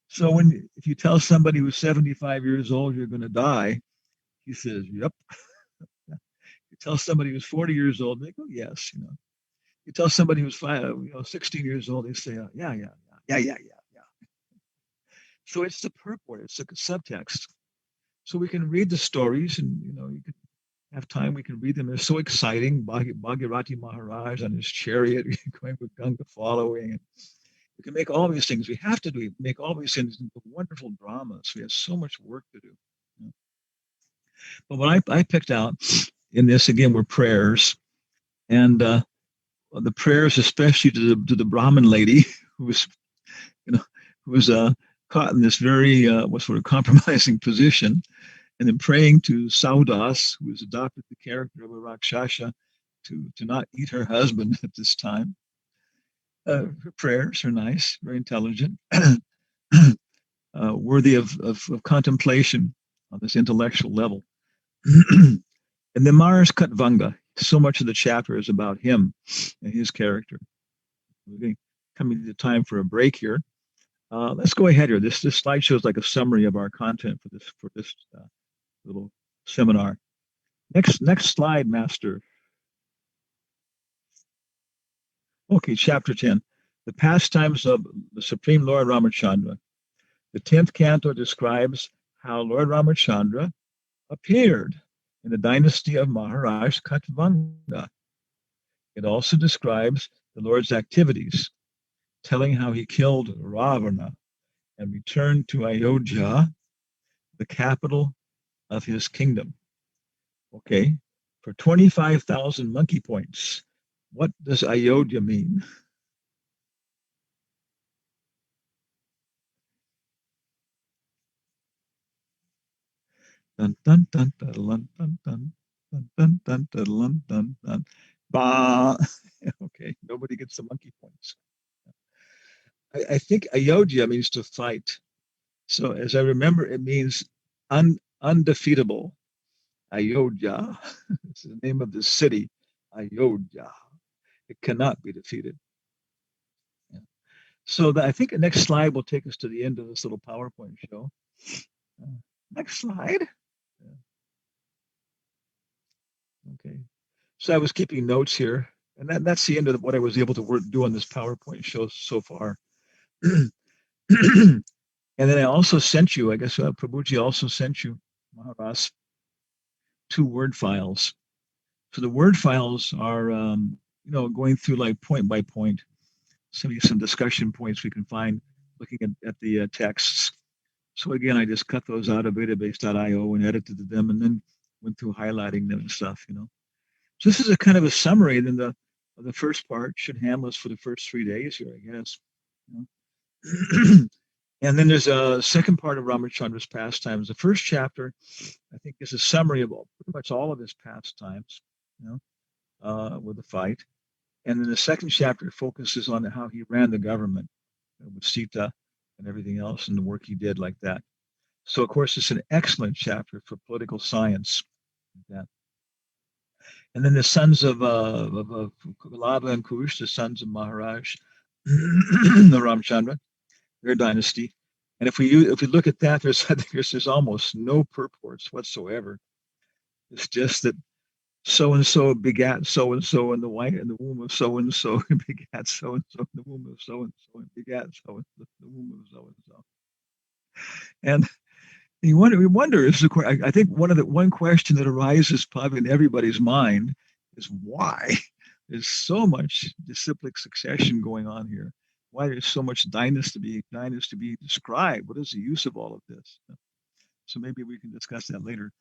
if you tell somebody who's 75 years old you're going to die, he says, yep. You tell somebody who's 40 years old, they go, yes. You know, you tell somebody who's 16 years old, they say, yeah. So it's the purport, it's the subtext. So we can read the stories, and you can have time. We can read them. They're so exciting. Bhagirati Maharaj on his chariot, going with Ganga following. And we can make all these things. We have to make all these things into wonderful dramas. We have so much work to do. But what I picked out in this again were prayers, and the prayers, especially to the Brahmin lady who was caught in this very sort of compromising position, and then praying to Saudas, who has adopted the character of a Rakshasa, to not eat her husband at this time. Her prayers are nice, very intelligent, worthy of contemplation on this intellectual level. And then Mars Katvanga, so much of the chapter is about him and his character. We're coming to the time for a break here. Let's go ahead here. This slide shows like a summary of our content for this little seminar. Next slide, Master. Okay, chapter 10. The pastimes of the Supreme Lord Ramachandra. The 10th canto describes how Lord Ramachandra appeared in the dynasty of Maharaj Katvanga. It also describes the Lord's activities, telling how he killed Ravana and returned to Ayodhya, the capital of his kingdom. Okay, for 25,000 monkey points, what does Ayodhya mean? Dun, dun, dun, dun, dun, dun, dun, dun, dun, dun, dun, dun, dun. Bah. Okay, nobody gets the monkey points. I think Ayodhya means to fight. So as I remember, it means undefeatable. Ayodhya. It's the name of the city. Ayodhya. It cannot be defeated. Yeah. So I think the next slide will take us to the end of this little PowerPoint show. Next slide. Yeah. Okay. So I was keeping notes here, and that's the end of what I was able to do on this PowerPoint show so far. And then I also sent you, I guess Prabhuji also sent you, Maharaj, 2 Word files. So the Word files are, going through like point by point, some discussion points we can find looking at the texts. So again, I just cut those out of database.io and edited them, and then went through highlighting them and stuff. So this is a kind of a summary. Then the first part should handle us for the first 3 days here, I guess. And then there's a second part of Ramachandra's pastimes. The first chapter, I think, is a summary of pretty much all of his pastimes, with the fight. And then the second chapter focuses on how he ran the government with Sita and everything else and the work he did like that. So, of course, it's an excellent chapter for political science. Like that. And then the sons of Kulaba and Kush, the sons of Maharaj, the Ramchandra, their dynasty. And if we look at that, there's almost no purports whatsoever. It's just that so and so begat so and so in the womb of so and so, begat so and so in the womb of so and so, and begat so and so in the womb of so and so. And we wonder is I think one question that arises probably in everybody's mind is why there's so much disciplic succession going on here. Why there's so much dynasty to be described? What is the use of all of this? So maybe we can discuss that later.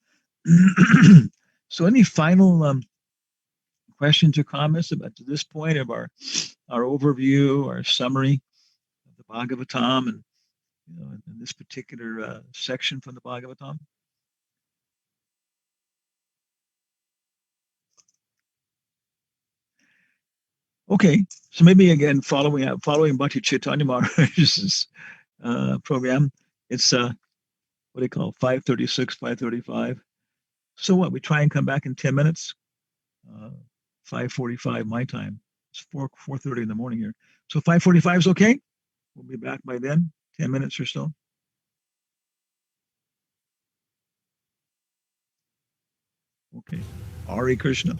So any final questions or comments about to this point of our overview, our summary of the Bhagavatam, and in this particular section from the Bhagavatam? Okay, so maybe again following Bhakti Chaitanya Maharaj's program, it's what do you call 5:36, 5:35. So what? We try and come back in 10 minutes. 5:45 my time. It's 4:30 in the morning here. So 5:45 is okay. We'll be back by then. 10 minutes or so. Okay. Hare Krishna.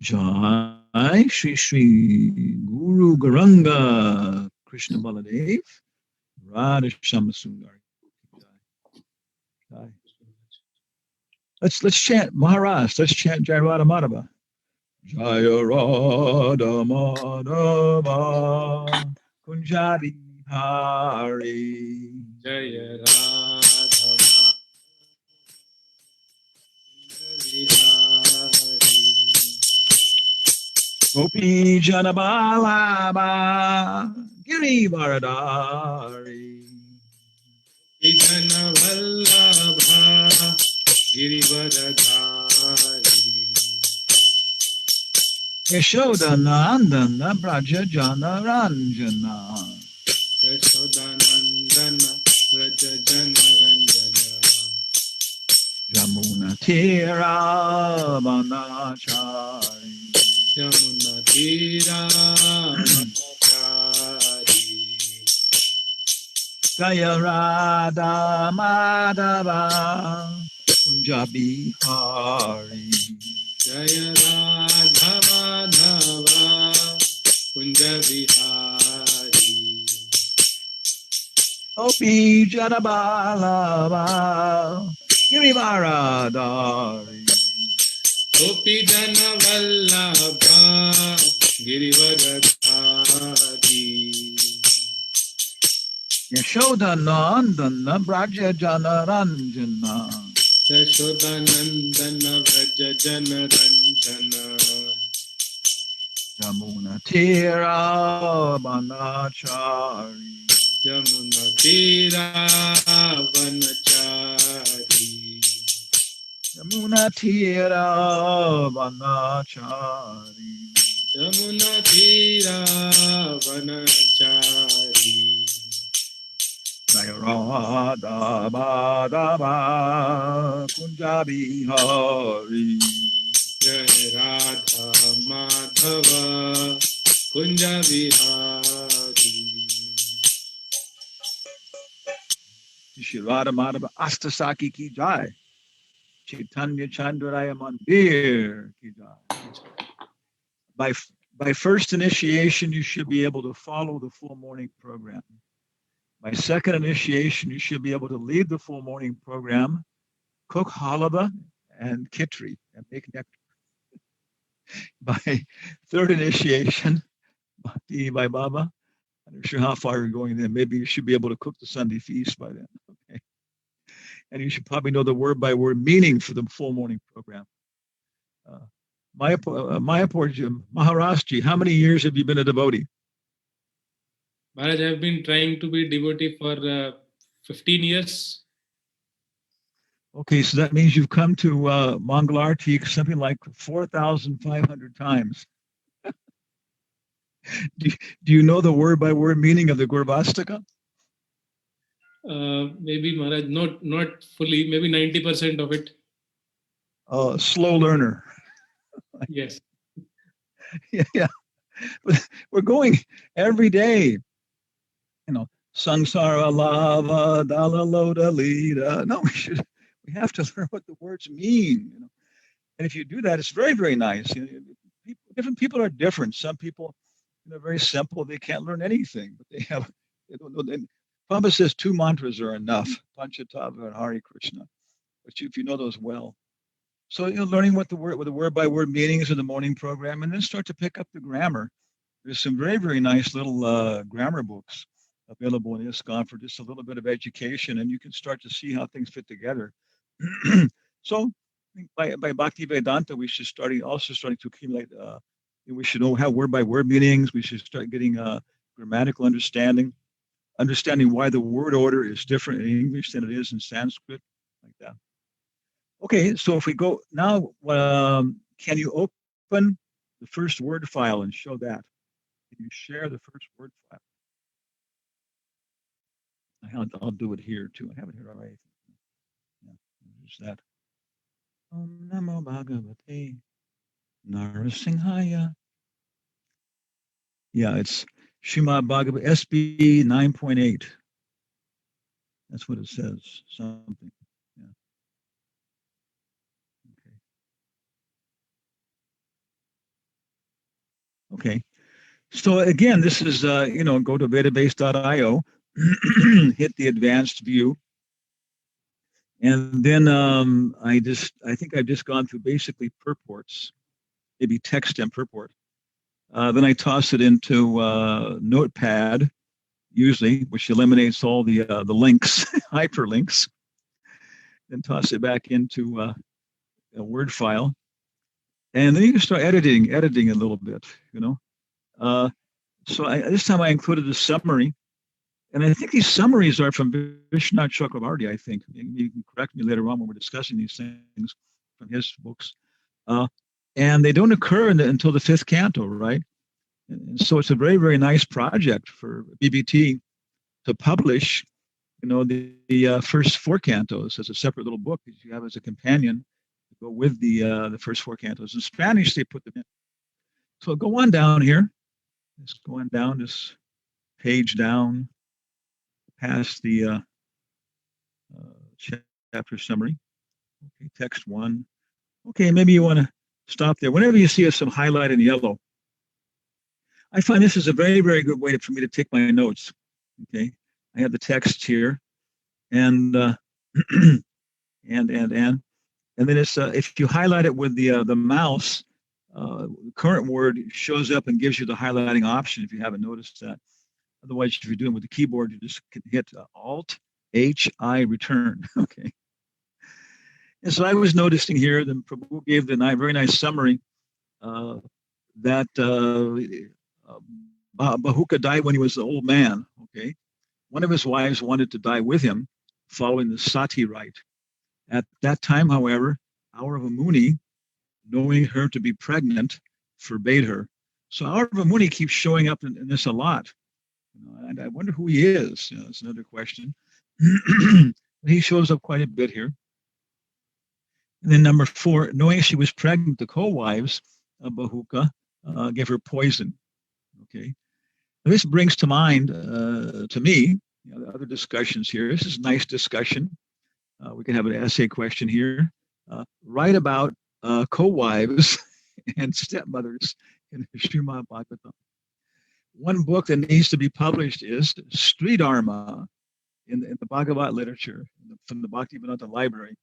Jai Shri Guru Garanga Krishna Baladev Radha Shamasundari. Let's chant Maharaj. Let's chant Jai Radha Madhava. Jaya Radha Madhava Kunjabi Hari. Jaya Radha Vihari. Gopi Janabalaba Giri Varadari. Ijana Vallabha Girivardhari. Yashoda Nandana Braja Jana Ranjana. Yashodanandana Vraja Jana Ranjana. Jamuna Tira Vanachari. Yamuna Tira Vanachari. Jaya Radha Madhava Kunjabi Hari. Jaya Radha Madhava Kunja Vihari. Gopi Janabalaba Girivaradari. Gopi Jana Vallabha Girivardhari. Yashoda Nandana Braja Jana Ranjana. Yashodanandana Vraja Jana Ranjana. Jamuna Tira Vanachari. Yamuna Tira Vanachari. Jamuna Tira Vanachari. Yamuna Tira Vanachari. Jaya Radha Madhava Kunjabi Hari. Jai Radha Madhava Kunja Vihari. Shri Radha Madhava Astasaki ki jai. Chaitanya Chandraya Mandir ki jai. By first initiation, you should be able to follow the full morning program. By second initiation, you should be able to lead the full morning program, cook halava and kitri, and make nectar. By third initiation, Bhakti by Baba, I'm not sure how far you're going then. Maybe you should be able to cook the Sunday feast by then. Okay. And you should probably know the word by word meaning for the full morning program. Mayapur, Maharashji, how many years have you been a devotee? Maharaj, I have been trying to be devotee for 15 years. Okay, so that means you've come to Mangalarti something like 4,500 times. do you know the word by word meaning of the Gurvastaka? Maybe Maharaj, not fully, maybe 90% of it. Slow learner. Yes. Yeah. But we're going every day. You know, Sangsara Lava, Dalaloda Lida. No, we have to learn what the words mean. You know? And if you do that, it's very, very nice. You know, different people are different. Some people, very simple. They can't learn anything, but they don't know. Prabhupada says 2 mantras are enough, Panchatava and Hare Krishna. But if you know those well. So, learning what the word by word meanings of the morning program, and then start to pick up the grammar. There's some very, very nice little grammar books available in ISKCON for just a little bit of education, and you can start to see how things fit together. So, by Bhaktivedanta, we should also starting to accumulate. We should know how word by word meanings. We should start getting grammatical understanding why the word order is different in English than it is in Sanskrit, like that. Okay, so if we go now, can you open the first word file and show that? Can you share the first word file? I'll do it here too. I have it here already. Yeah, there's that. Om Namo Bhagavate Narasimhaya. Yeah, it's Srimad Bhagavatam, SB 9.8. That's what it says. Something. Yeah. Okay. So again, this is go to vedabase.io, hit the advanced view, and then I think I've just gone through basically purports, maybe text and purport. Then I toss it into Notepad, usually, which eliminates all the links, hyperlinks. Then toss it back into a Word file, and then you can start editing a little bit. So this time I included a summary, and I think these summaries are from Vishwanath Chakravarti. I think you can correct me later on when we're discussing these things from his books, and they don't occur until the 5th canto, right? And so it's a very, very nice project for BBT to publish, the first 4 cantos as a separate little book that you have as a companion to go with the first 4 cantos. In Spanish, they put them in. So go on down here. Just go on down this page down past the chapter summary. Okay, text 1. Okay, maybe you want to stop there. Whenever you see some highlight in yellow, I find this is a very, very good way for me to take my notes. Okay, I have the text here, and and then it's if you highlight it with the mouse, the current word shows up and gives you the highlighting option if you haven't noticed that. Otherwise, if you're doing it with the keyboard, you just can hit Alt HI return. Okay. And so I was noticing here that Prabhu gave the very nice summary that Bahuka died when he was an old man. Okay. One of his wives wanted to die with him following the sati rite. At that time, however, Aurava Muni, knowing her to be pregnant, forbade her. So Aurava Muni keeps showing up in this a lot. And I wonder who he is. That's another question. He shows up quite a bit here. And then number 4, knowing she was pregnant, the co-wives of Bahuka gave her poison. Okay. Now, this brings to mind to me, the other discussions here. This is a nice discussion. We can have an essay question here. Write about co-wives and stepmothers in Srimad Bhagavatam. One book that needs to be published is Sri Dharma in the Bhagavat literature from the Bhaktivedanta library.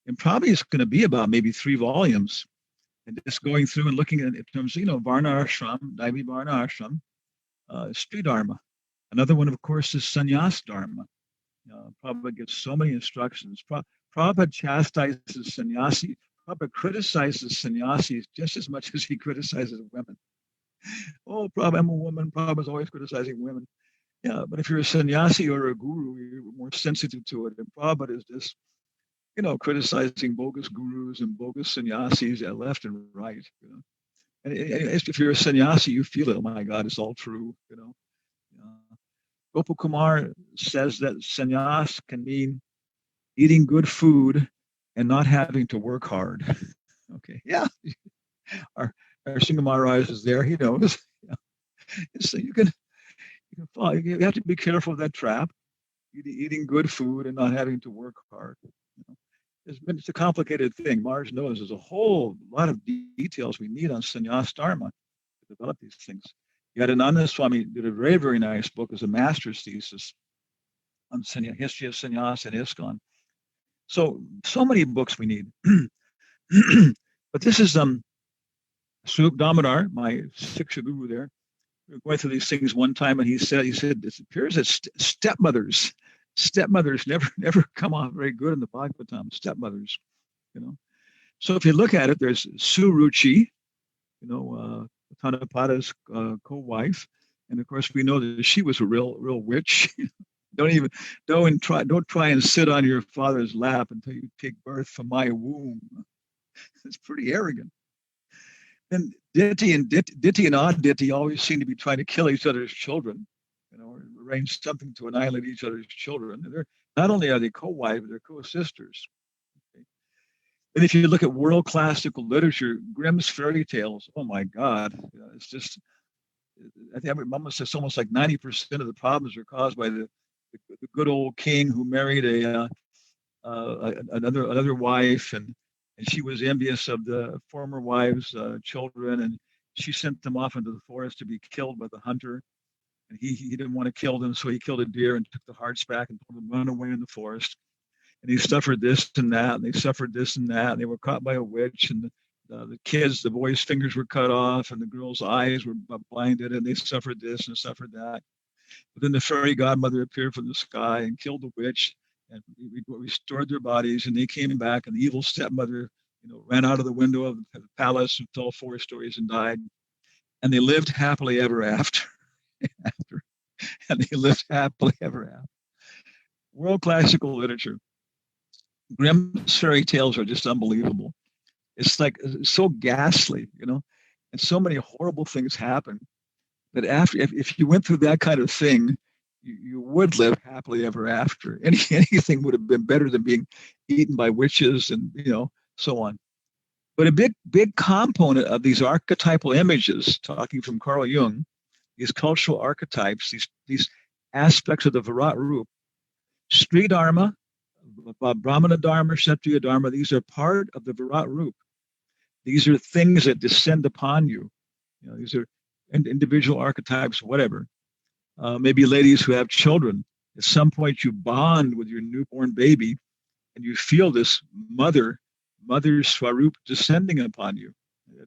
And probably it's going to be about maybe 3 volumes. And just going through and looking at it in terms of, Varna Ashram, Daivi Varna Ashram, Sri Dharma. Another one, of course, is Sannyas Dharma. Prabhupada gives so many instructions. Prabhupada chastises sannyasi. Prabhupada criticizes sannyasis just as much as he criticizes women. Oh, Prabhupada, I'm a woman. Prabhupada's always criticizing women. Yeah, but if you're a sannyasi or a guru, you're more sensitive to it. And Prabhupada is just, criticizing bogus gurus and bogus sannyasis at left and right. And if you're a sannyasi, you feel it. Oh my God, it's all true. Gopal Kumar says that sannyas can mean eating good food and not having to work hard. Okay, yeah. Our Singha Maharaj is there. He knows. Yeah. So you can follow. You have to be careful of that trap. Eating good food and not having to work hard. It's a complicated thing. Maharaj knows there's a whole lot of details we need on sannyas dharma to develop these things. Yadananda Swami did a very, very nice book as a master's thesis on history of sannyas and ISKCON. So many books we need. But this is Swarup Damodar, my Siksha guru there. We were going through these things one time, and he said, it appears that stepmothers never come off very good in the Bhagavatam. Stepmothers, So if you look at it, there's Suruchi, Tanapada's co-wife, and of course we know that she was a real witch. Don't try and sit on your father's lap until you take birth from my womb. It's pretty arrogant. And Diti and Aditi always seem to be trying to kill each other's children, or arrange something to annihilate each other's children. And not only are they co-wives, they're co-sisters. Okay? And if you look at world classical literature, Grimm's fairy tales, oh my God, it's just, I think it's almost like 90% of the problems are caused by the good old king who married another wife, and she was envious of the former wife's children, and she sent them off into the forest to be killed by the hunter. And he didn't want to kill them, so he killed a deer and took the hearts back and told them to run away in the forest. And he suffered this and that, and they suffered this and that, and they were caught by a witch, and the kids, the boys' fingers were cut off, and the girls' eyes were blinded, and they suffered this and suffered that. But then the fairy godmother appeared from the sky and killed the witch, and restored their bodies, and they came back, and the evil stepmother, ran out of the window of the palace and fell 4 stories and died. And they lived happily ever after. And they lived happily ever after. World classical literature. Grimm's fairy tales are just unbelievable. It's like so ghastly, and so many horrible things happen that after, if you went through that kind of thing, you would live happily ever after. Anything would have been better than being eaten by witches and so on. But a big component of these archetypal images, talking from Carl Jung, these cultural archetypes, these aspects of the Virat Rup, Sri Dharma, Brahmana Dharma, Kshatriya Dharma, these are part of the Virat Rup. These are things that descend upon you. These are individual archetypes, whatever. Maybe ladies who have children, at some point you bond with your newborn baby and you feel this mother Swarup descending upon you.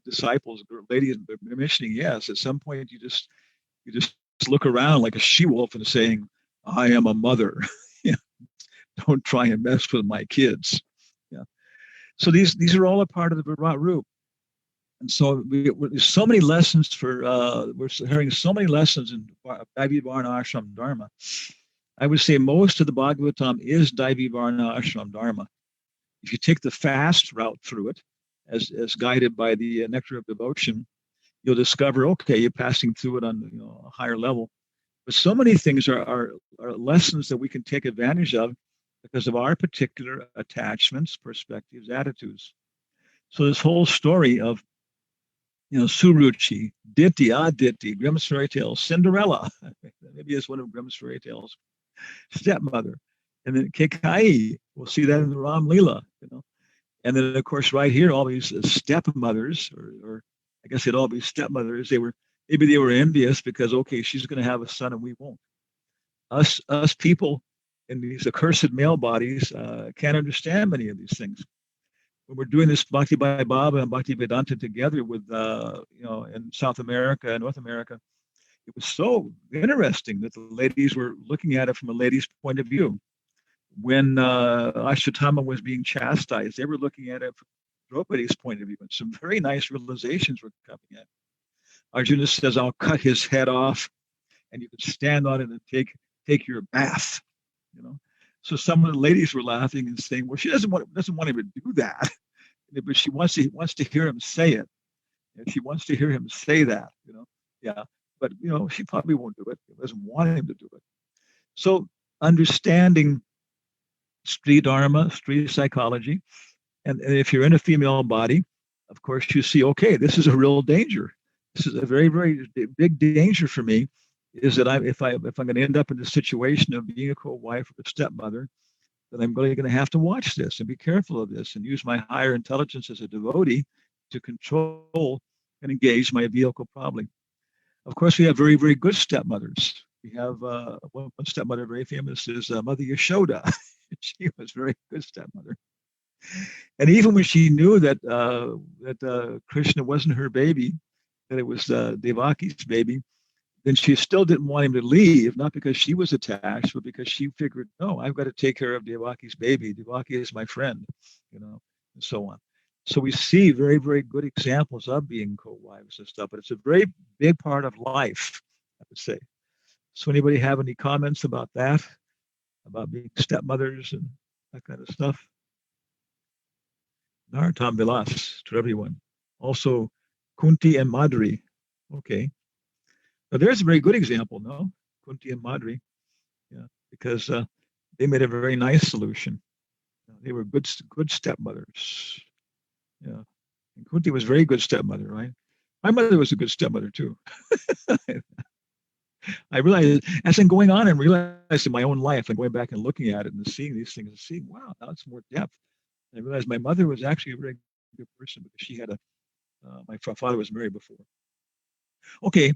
Disciples, ladies are mentioning, yes, at some point you just look around like a she-wolf and saying, I am a mother. Don't try and mess with my kids. Yeah. So these are all a part of the Virat Rup. And so there's so many lessons we're hearing so many lessons in Daivi Varna Ashram Dharma. I would say most of the Bhagavatam is Daivi Varna Ashram Dharma. If you take the fast route through it, as guided by the nectar of devotion, you'll discover, okay, you're passing through it on a higher level. But so many things are lessons that we can take advantage of because of our particular attachments, perspectives, attitudes. So this whole story of Suruchi, Diti, Aditi, Grimm's fairy tales, Cinderella, maybe it's one of Grimm's fairy tales, stepmother, and then Kekai, we'll see that in the Ram Leela, and then of course right here, all these stepmothers, or I guess they'd all be stepmothers. Maybe they were envious because okay, she's going to have a son and we won't. Us people in these accursed male bodies can't understand many of these things. When we're doing this Bhakti by Baba and Bhaktivedanta together with, in South America and North America, it was so interesting that the ladies were looking at it from a lady's point of view. When Ashwatthama was being chastised, they were looking at it from Draupadi's point of view, and some very nice realizations were coming in. Arjuna says, I'll cut his head off, and you can stand on it and take your bath. So some of the ladies were laughing and saying, well, she doesn't want him to do that, but she wants to hear him say it. And she wants to hear him say that, yeah. But, she probably won't do it. She doesn't want him to do it. So understanding Sri Dharma, Sri psychology, and if you're in a female body, of course, you see, okay, this is a real danger. This is a very, very big danger for me. Is that if I'm going to end up in the situation of being a co-wife or a stepmother, then I'm really going to have to watch this and be careful of this and use my higher intelligence as a devotee to control and engage my vehicle properly. Of course, we have very, very good stepmothers. We have one stepmother, very famous, is Mother Yashoda. She was a very good stepmother. And even when she knew that Krishna wasn't her baby, that it was Devaki's baby, then she still didn't want him to leave, not because she was attached, but because she figured, no, I've got to take care of Devaki's baby. Devaki is my friend, and so on. So we see very, very good examples of being co-wives and stuff, but it's a very big part of life, I would say. So anybody have any comments about that, about being stepmothers and that kind of stuff? Narottam Vilas to everyone. Also, Kunti and Madri. Okay. But there's a very good example, no? Kunti and Madri, yeah, because they made a very nice solution. They were good stepmothers, yeah. And Kunti was a very good stepmother, right? My mother was a good stepmother too. I realized as I'm going on and realizing my own life and going back and looking at it and seeing these things and seeing, wow, now it's more depth. And I realized my mother was actually a very good person because she had my father was married before. Okay.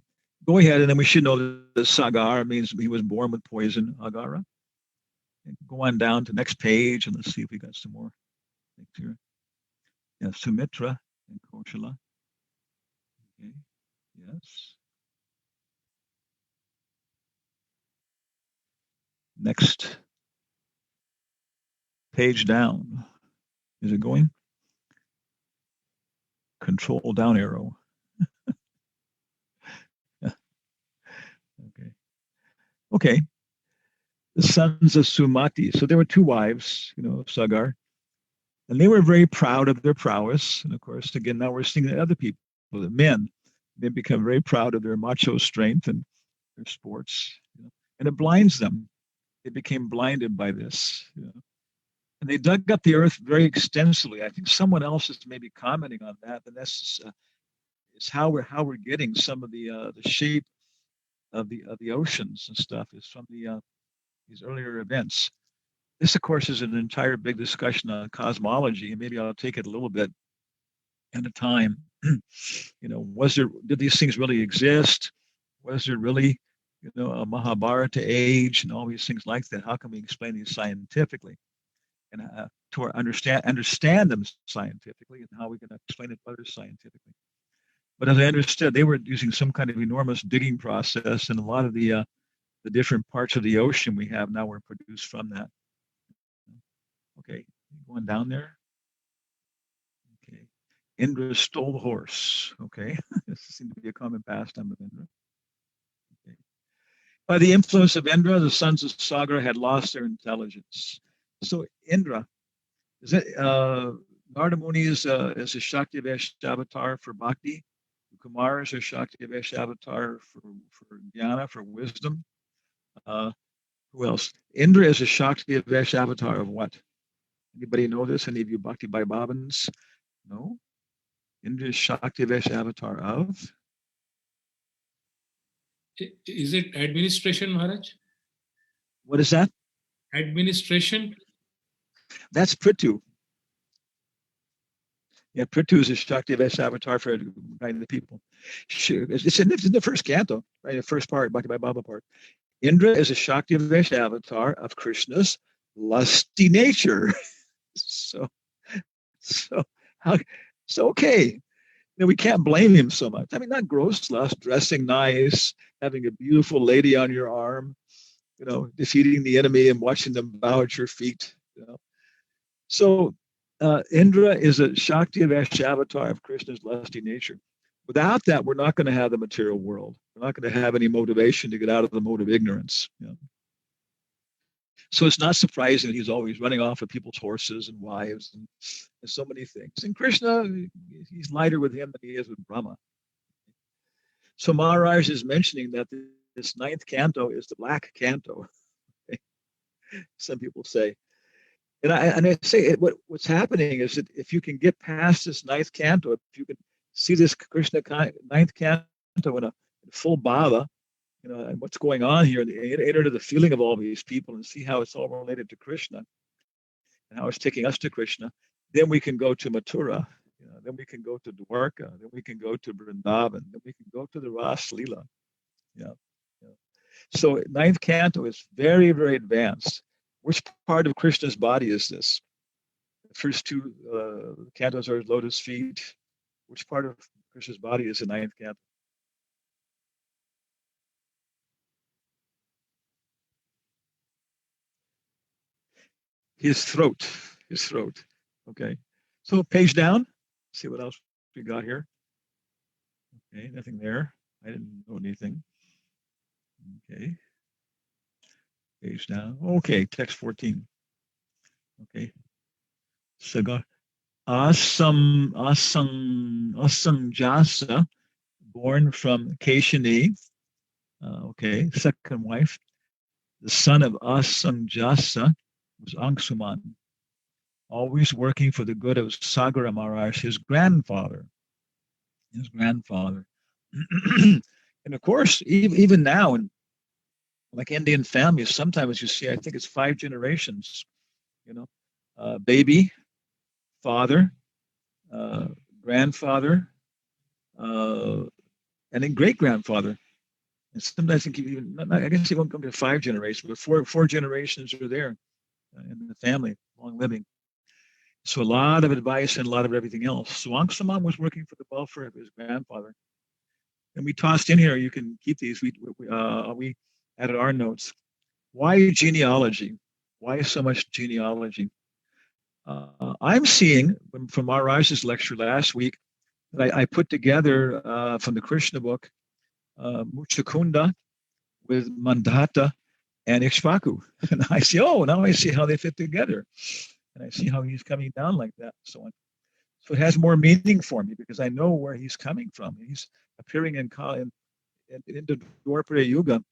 Go ahead, and then we should know that Sagar means he was born with poison, Agara. And go on down to the next page, and let's see if we got some more things here. Yeah, Sumitra. and Koshala. Okay, yes. Next page down. Is it going? Control down arrow. Yeah. Okay. Okay. The sons of Sumati. So there were two wives, of Sagar, and they were very proud of their prowess. And of course, again, now we're seeing that other people, the men, they become very proud of their macho strength and their sports, and it blinds them. They became blinded by this, and they dug up the earth very extensively. I think someone else is maybe commenting on that, and that's is how we're getting some of the shape of the oceans and stuff is from these earlier events. This, of course, is an entire big discussion on cosmology, and maybe I'll take it a little bit at a time. Did these things really exist? Was there really, a Mahabharata age and all these things like that? How can we explain these scientifically and to understand them scientifically, and how we can explain it better scientifically? But as I understood, they were using some kind of enormous digging process, and a lot of the different parts of the ocean we have now were produced from that. Okay, going down there. Okay, Indra stole the horse. Okay, this seems to be a common pastime of Indra. Okay. By the influence of Indra, the sons of Sagar had lost their intelligence. So Indra, is it Narada Muni is a Shakti Vesh avatar for bhakti. Kumar is a Shakti Vesh avatar for jnana, for wisdom. Who else? Indra is a Shakti Vesh avatar of what? Anybody know this? Any of you Bhakti Bhavans? No? Indra is Shakti Vesh avatar of? Is it administration, Maharaj? What is that? Administration? That's Prithu. Yeah, Prithu is a Shakti Vesh avatar for guiding the people. It's in the first canto, right? The first part, Bhakti Bhava part. Indra is a Shakti Vesh avatar of Krishna's lusty nature. so how? So okay. We can't blame him so much. I mean, not gross lust, dressing nice, having a beautiful lady on your arm, defeating the enemy and watching them bow at your feet. So Indra is a Shakti Vesh avatar of Krishna's lusty nature. Without that, we're not going to have the material world. We're not going to have any motivation to get out of the mode of ignorance. So it's not surprising that he's always running off with people's horses and wives and so many things. And Krishna, he's lighter with him than he is with Brahma. So Maharaj is mentioning that this ninth canto is the black canto. Some people say. And I say what's happening is that if you can get past this ninth canto, if you can see this Krishna ninth canto in a full bhava, and what's going on here, and enter into the feeling of all these people and see how it's all related to Krishna and how it's taking us to Krishna, then we can go to Mathura, then we can go to Dwarka, then we can go to Vrindavan, then we can go to the Ras Leela. So ninth canto is very, very advanced. Which part of Krishna's body is this? The first two cantos are his lotus feet. Which part of Krishna's body is the ninth canto? His throat. Okay. So page down. See what else we got here. Okay, nothing there. I didn't know anything. Okay. Page down. Okay, text 14. Okay. Sagar. Asanjasa, born from Keshini. Okay, second wife. The son of Asanjasa was Angsuman, always working for the good of Sagara Maharaj, his grandfather. And of course, even now, in like Indian families, sometimes you see, I think it's 5 generations, baby, father, grandfather, and then great grandfather. And sometimes I think I guess it won't come to 5 generations, but four generations are there in the family, long living. So a lot of advice and a lot of everything else. So Angsaman was working for the welfare of his grandfather. And we tossed in here, you can keep these, we added our notes. Why genealogy? Why so much genealogy? I'm seeing from Maharaj's lecture last week that I put together from the Krishna book, Muchakunda with Mandata and Ikshvaku. And I see, oh, now I see how they fit together. And I see how he's coming down like that, and so on. So it has more meaning for me because I know where he's coming from. He's appearing in the Dwapara Yuga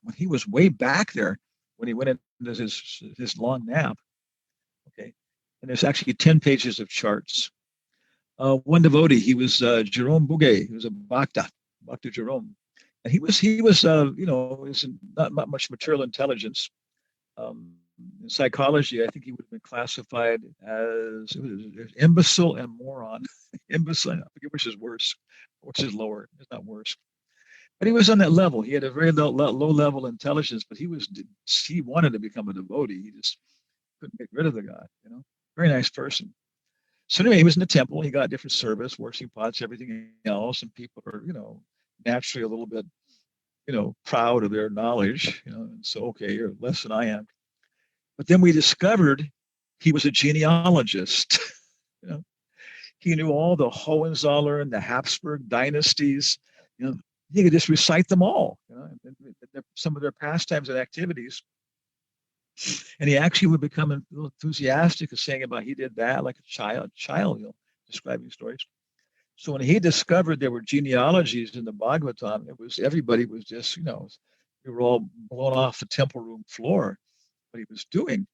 when he was way back there when he went into his long nap. Okay, and there's actually 10 pages of charts. One devotee, he was Jerome Bouguet. He was a Bhakta Jerome, and he was is not much material intelligence. In psychology, I think he would have been classified as imbecile and moron. Imbecile, I forget which is worse, which is lower. It's not worse. But he was on that level. He had a very low level intelligence, but he wanted to become a devotee. He just couldn't get rid of the guy, Very nice person. So anyway, he was in the temple. He got different service, washing pots, everything else, and people are, naturally a little bit, proud of their knowledge, and so, okay, you're less than I am. But then we discovered he was a genealogist. He knew all the Hohenzollern, the Habsburg dynasties. He could just recite them all. Some of their pastimes and activities. And he actually would become a little enthusiastic of saying about he did that like a child, describing stories. So when he discovered there were genealogies in the Bhagavatam, everybody was just, we were all blown off the temple room floor. What he was doing,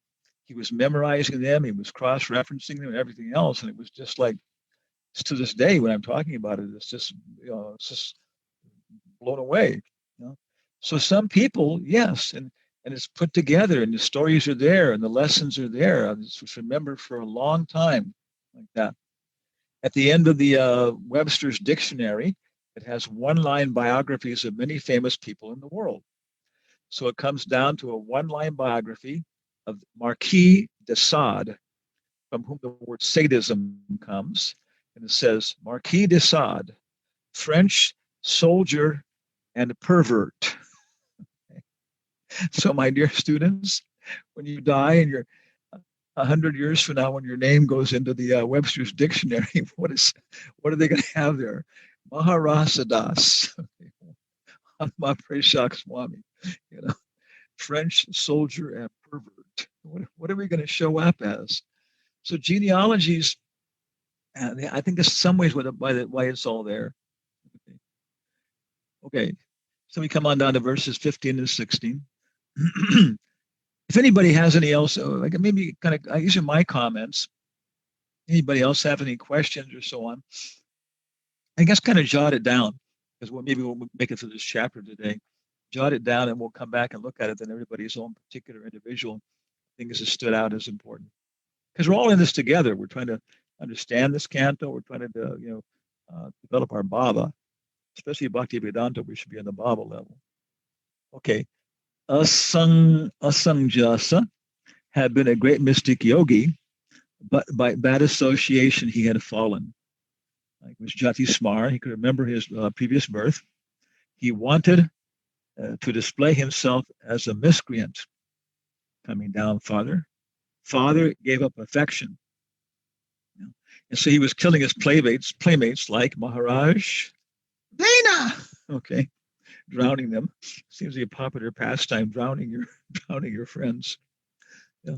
he was memorizing them, he was cross-referencing them and everything else. And it was just like, to this day, when I'm talking about it, it's just blown away. So some people, yes, and it's put together, and the stories are there, and the lessons are there. It's remembered for a long time, like that. At the end of the Webster's Dictionary, it has one-line biographies of many famous people in the world. So it comes down to a one-line biography of Marquis de Sade, from whom the word sadism comes. And it says, Marquis de Sade, French soldier and pervert. So, my dear students, when you die and you're 100 years from now, when your name goes into the Webster's Dictionary, what are they going to have there? Maharasadas, Hanumatpresaka Swami, French soldier and pervert. What are we going to show up as? So genealogies, I think in some ways why it's all there. Okay, so we come on down to verses 15 and 16. If anybody has any else, like maybe these are my comments. Anybody else have any questions or so on? I guess kind of jot it down because maybe we'll make it through this chapter today. Jot it down and we'll come back and look at it. Then everybody's own particular individual things that stood out as important. Because we're all in this together. We're trying to understand this canto. We're trying to, develop our bhava, especially Bhaktivedanta. We should be on the bhava level. Okay. Asangjasa had been a great mystic yogi, but by bad association, he had fallen. Like was Jati Smar, he could remember his previous birth. He wanted to display himself as a miscreant. Coming down, Father gave up affection. And so he was killing his playmates like Maharaj Dana. Okay, drowning them. Seems to be a popular pastime, drowning your friends. Yeah.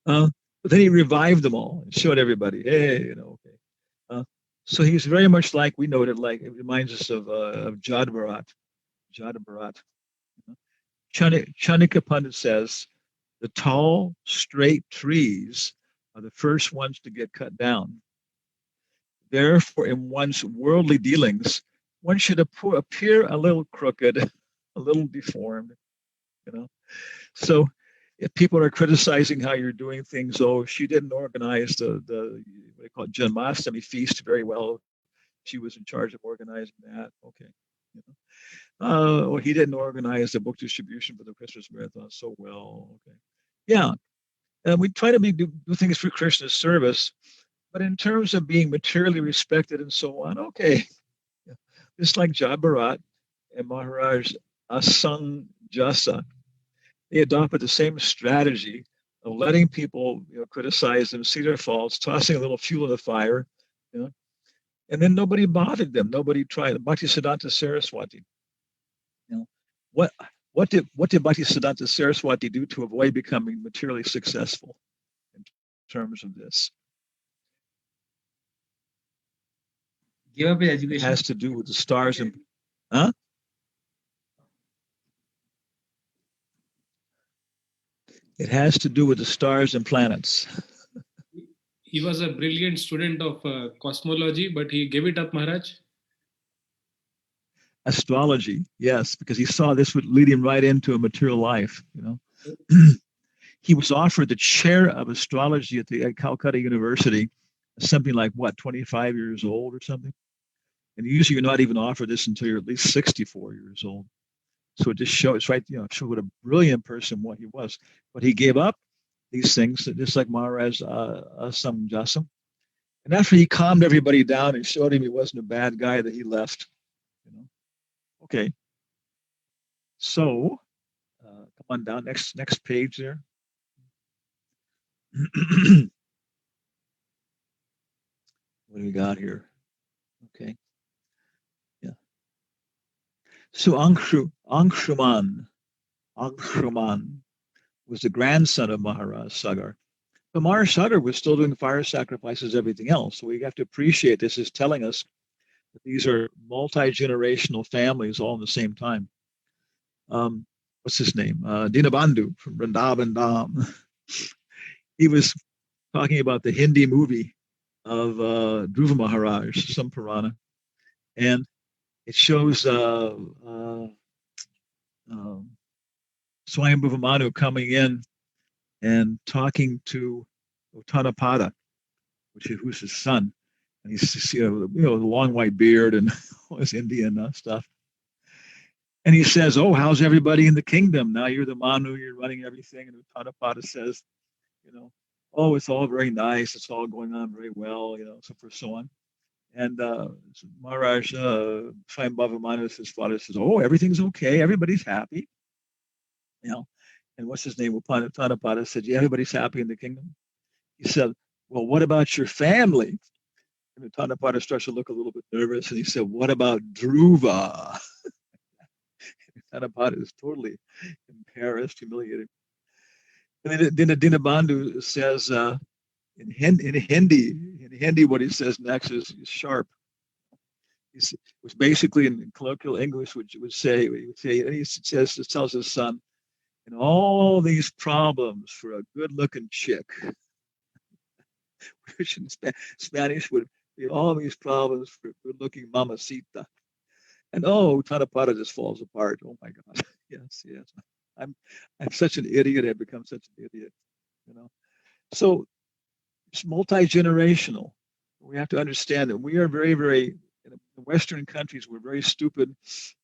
But then he revived them all and showed everybody, hey, okay. So he's very much like, we noted, like it reminds us of Jadabharat. Chanika Pandit says, the tall, straight trees are the first ones to get cut down. Therefore, in one's worldly dealings, one should appear a little crooked, a little deformed, So if people are criticizing how you're doing things, she didn't organize the what they call it, Janmashtami feast very well. She was in charge of organizing that. Okay. Or he didn't organize the book distribution for the Christmas marathon so well. Okay. Yeah. we try to do things for Krishna's service, but in terms of being materially respected and so on, okay. Just like Jabarat and Maharaj Asang Jasa, they adopted the same strategy of letting people criticize them, see their faults, tossing a little fuel in the fire, and then nobody bothered them. Nobody tried. Bhaktisiddhanta Saraswati, what did Bhaktisiddhanta Saraswati do to avoid becoming materially successful in terms of this? Give up his It education. has to do with the stars and huh? It has to do with the stars and planets. He was a brilliant student of cosmology, but he gave it up, Maharaj. Astrology, yes, because he saw this would lead him right into a material life. He was offered the chair of astrology at Calcutta University, something like 25 years old or something. And usually you're not even offered this until you're at least 64 years old. So it just shows, right, show what a brilliant person what he was. But he gave up these things, just like Maharaj Asam Jasam. And after he calmed everybody down and showed him he wasn't a bad guy, that he left. Okay. So come on down, next page there. What do we got here? Okay. Yeah. So Angshuman was the grandson of Maharaj Sagar. But Maharaj Sagar was still doing fire sacrifices, everything else. So we have to appreciate this is telling us that these are multi-generational families all at the same time. What's his name? Dinabandhu from Vrindavan Dham. He was talking about the Hindi movie of Dhruva Maharaj, some Purana. And it shows Swayambhuva Manu coming in and talking to Uttanapada, who's his son. And he's the long white beard and all this Indian stuff. And he says, "Oh, how's everybody in the kingdom? Now you're the Manu, you're running everything." And Uttanapada says, "Oh, it's all very nice. It's all going on very well, so on." And Maharaj Swayambhuva Manu, his father, says, "Oh, everything's okay. Everybody's happy." And what's his name? Uttanapada said, "Yeah, everybody's happy in the kingdom." He said, "Well, what about your family?" And Uttanapada starts to look a little bit nervous, and he said, "What about Dhruva?" Uttanapada is totally embarrassed, humiliated. And then Dinabandhu says in Hindi, what he says next is sharp. Which basically in colloquial English would say, and he tells his son, "And all these problems for a good-looking chick," which in Spanish would be all these problems for good-looking mamacita. And Uttanapada just falls apart. Oh my God! Yes. I'm such an idiot. I've become such an idiot. So it's multi-generational. We have to understand that we are very, very, in Western countries, we're very stupid.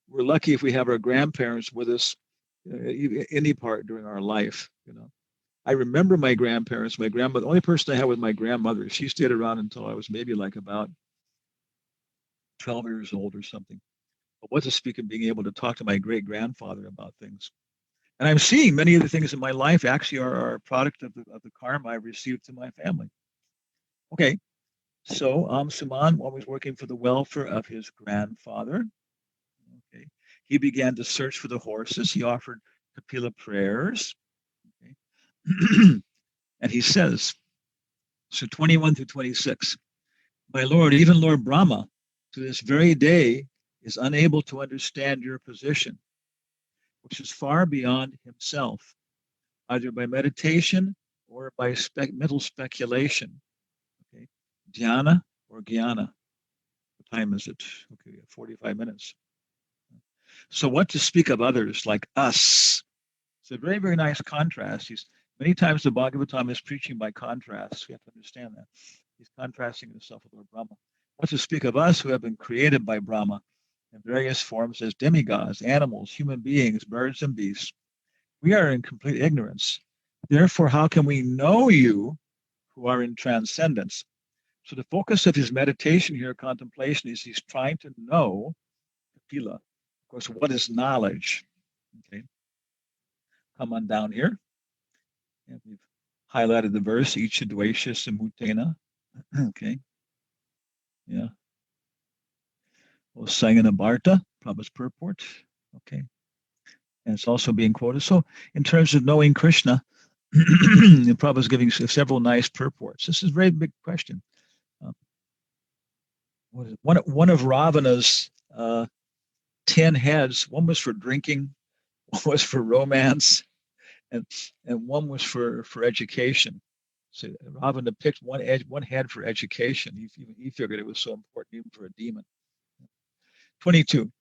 We're lucky if we have our grandparents with us any part during our life. I remember my grandparents, my grandmother. The only person I had was my grandmother. She stayed around until I was maybe like about 12 years old or something. But what to speak of being able to talk to my great-grandfather about things. And I'm seeing many of the things in my life actually are a product of the karma I received to my family. Okay, so Suman was working for the welfare of his grandfather. Okay, he began to search for the horses. He offered Kapila prayers. Okay. And he says, so 21 through 26, "My Lord, even Lord Brahma, to this very day, is unable to understand your position, which is far beyond himself, either by meditation or by mental speculation." Okay, dhyana or jnana. What time is it? Okay, 45 minutes. So what to speak of others like us? It's a very, very nice contrast. Many times the Bhagavatam is preaching by contrast. We have to understand that. He's contrasting himself with Lord Brahma. What to speak of us who have been created by Brahma in various forms as demigods, animals, human beings, birds, and beasts. We are in complete ignorance. Therefore, how can we know you who are in transcendence? So the focus of his meditation here, contemplation, is he's trying to know, Kapila. Of course, what is knowledge? Okay, come on down here. And we've highlighted the verse, Icha Dvaisha Samutena. Okay, yeah. Well, Sangana Bharta, Prabhupada's purport. Okay, and it's also being quoted. So, in terms of knowing Krishna, Prabhupada's giving several nice purports. This is a very big question. What is it? One of Ravana's 10 heads, one was for drinking, one was for romance, and one was for education. So Ravana picked one head for education. He figured it was so important even for a demon. 22.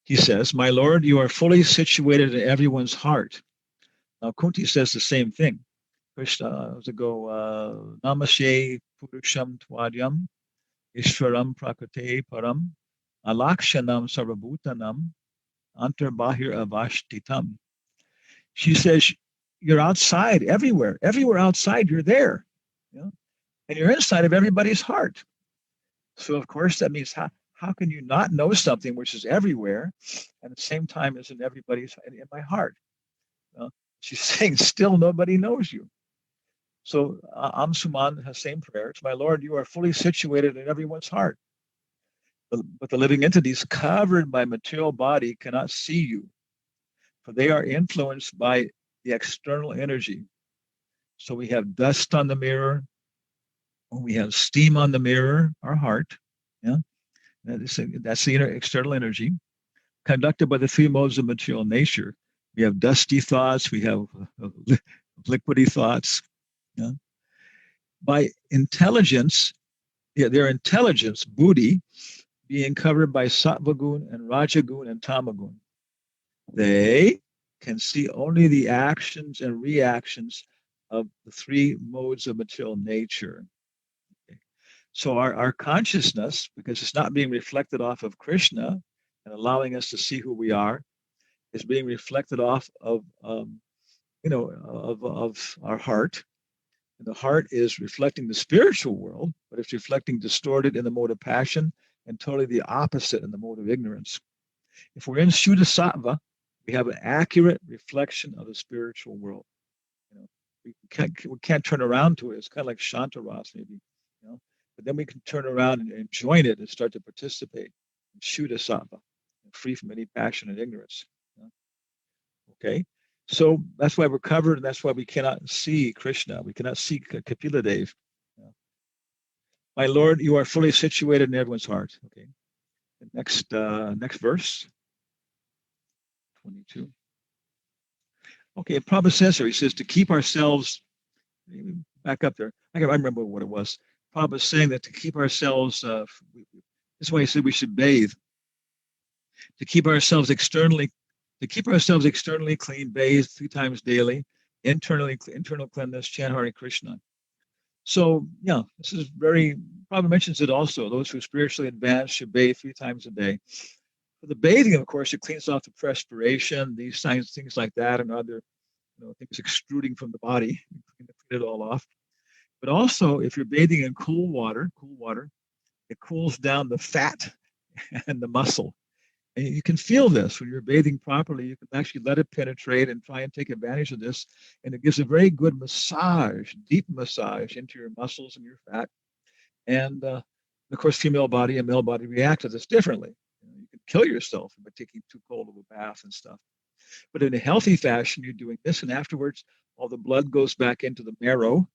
He says, "My Lord, you are fully situated in everyone's heart." Now Kunti says the same thing. Krishna to go Namashe Purusham Twadyam Ishvaram Prakate Param Alakshanam Sarvabhutanam Antarbahir Avashtitam. She says, you're outside everywhere. Everywhere outside, you're there. You know? And you're inside of everybody's heart. So, of course, that means how can you not know something which is everywhere and at the same time is in my heart? She's saying, still nobody knows you. So, Amsuman has same prayers. My Lord, you are fully situated in everyone's heart. But the living entities covered by material body cannot see you, for they are influenced by the external energy. So we have dust on the mirror, we have steam on the mirror, our heart. Yeah, that's the external energy conducted by the three modes of material nature. We have dusty thoughts, we have liquidy thoughts. Yeah. By intelligence, their intelligence, buddhi, being covered by sattvagun and rajagun and tamagun. They can see only the actions and reactions of the three modes of material nature. Okay. So our consciousness, because it's not being reflected off of Krishna and allowing us to see who we are, is being reflected off of of our heart. And the heart is reflecting the spiritual world, but it's reflecting distorted in the mode of passion and totally the opposite in the mode of ignorance. If we're in Shuddha Sattva, we have an accurate reflection of the spiritual world. You know, we can't turn around to it. It's kind of like Shantaras, maybe, you know. But then we can turn around and join it and start to participate in Shuddha Sattva, free from any passion and ignorance. You know? Okay, so that's why we're covered, and that's why we cannot see Krishna. We cannot see Kapila Dev. You know? My Lord, you are fully situated in everyone's heart. Okay, next verse. 22. Okay, Prabhupada says here, he says to keep ourselves, back up there, I remember what it was. Prabhupada is saying that to keep ourselves, this is why he said we should bathe. To keep ourselves externally clean, bathe 3 times daily, internal cleanliness, chant Hare Krishna. So, yeah, this is Prabhupada mentions it also. Those who are spiritually advanced should bathe 3 times a day. For the bathing, of course, it cleans off the perspiration, these things like that, and other things extruding from the body, clean it all off. But also, if you're bathing in cool water, it cools down the fat and the muscle. And you can feel this when you're bathing properly. You can actually let it penetrate and try and take advantage of this. And it gives a very good massage, deep massage into your muscles and your fat. And of course, female body and male body react to this differently. You can kill yourself by taking too cold of a bath and stuff. But in a healthy fashion, you're doing this, and afterwards, all the blood goes back into the marrow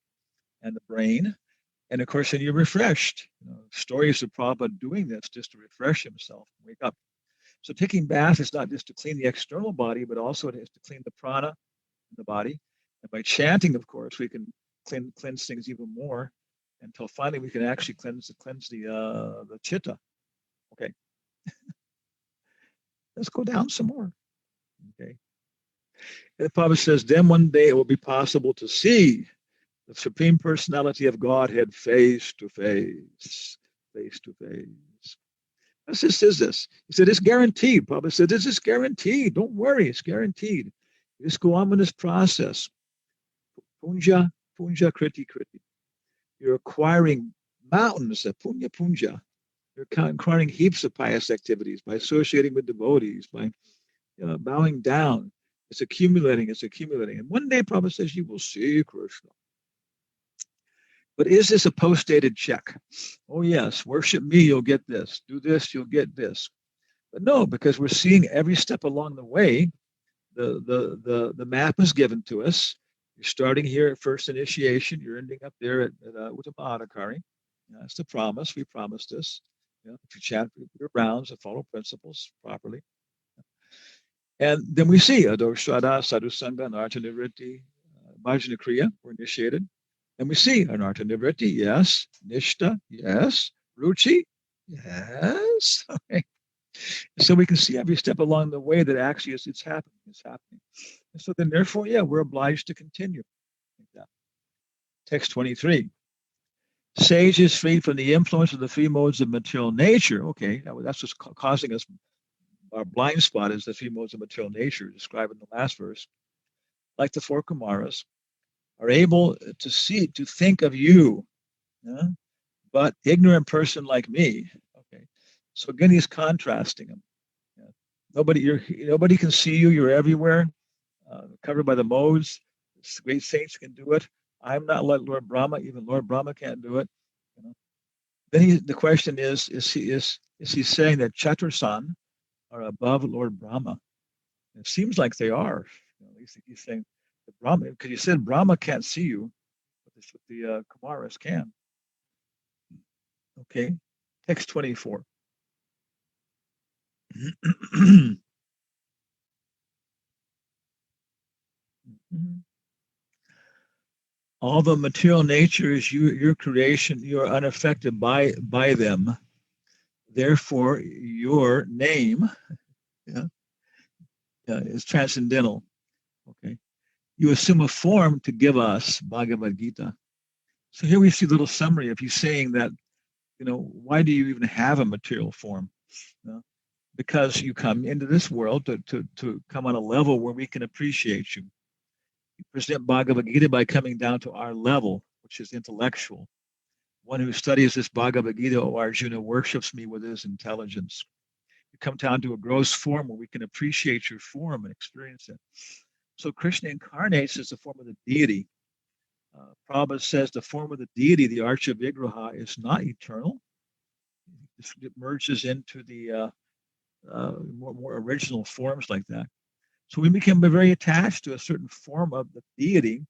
and the brain. And of course, then you're refreshed. Stories of Prabhupada doing this just to refresh himself, wake up. So taking bath is not just to clean the external body, but also it is to clean the prana in the body. And by chanting, of course, we can cleanse things even more until finally we can actually cleanse the chitta. Okay. Let's go down some more. Okay. And the Prabhupada says, then one day it will be possible to see the Supreme Personality of Godhead face to face. This is this. He said, it's guaranteed. Prabhupada said, this is guaranteed. Don't worry, it's guaranteed. You just go on with this process. Punja, punja kriti kriti. You're acquiring mountains of punya punja. You're acquiring heaps of pious activities by associating with devotees, by bowing down. It's accumulating, it's accumulating. And one day Prabhupada says, you will see Krishna. But is this a post-dated check? Oh yes, worship me, you'll get this. Do this, you'll get this. But no, because we're seeing every step along the way. The map is given to us. You're starting here at first initiation. You're ending up there at Uttama. That's the promise. We promised this. If you chant your rounds and follow principles properly. And then we see Adorshada, Sadhusanga, Anartha Nivritti, Bhajana Kriya were initiated. And we see Anartha Nivritti, yes. Nishta, yes. Ruchi, yes. Okay. So we can see every step along the way that actually it's happening. It's happening. And so then therefore, we're obliged to continue. Like that. Text 23. Sage is freed from the influence of the three modes of material nature. Okay, that's what's causing us. Our blind spot is the three modes of material nature described in the last verse. Like the four Kumaras, are able to see, to think of you, but ignorant person like me. Okay, so again, he's contrasting them. Nobody can see you. You're everywhere, covered by the modes. Great saints can do it. I'm not like Lord Brahma. Even Lord Brahma can't do it. Then the question is he saying that Chatursan are above Lord Brahma? It seems like they are. At least he's saying the Brahma, because he said Brahma can't see you, but the Kumaras can. Okay, text 24. All the material nature is your creation. You are unaffected by them. Therefore, your name is transcendental. Okay, you assume a form to give us Bhagavad Gita. So here we see a little summary of you saying that, why do you even have a material form? Because you come into this world to come on a level where we can appreciate you. You present Bhagavad Gita by coming down to our level, which is intellectual. One who studies this Bhagavad Gita, O Arjuna, worships me with his intelligence. You come down to a gross form where we can appreciate your form and experience it. So Krishna incarnates as the form of the deity. Prabhupada says the form of the deity, the Archa Vigraha, is not eternal. It merges into the more original forms like that. So we become very attached to a certain form of the deity,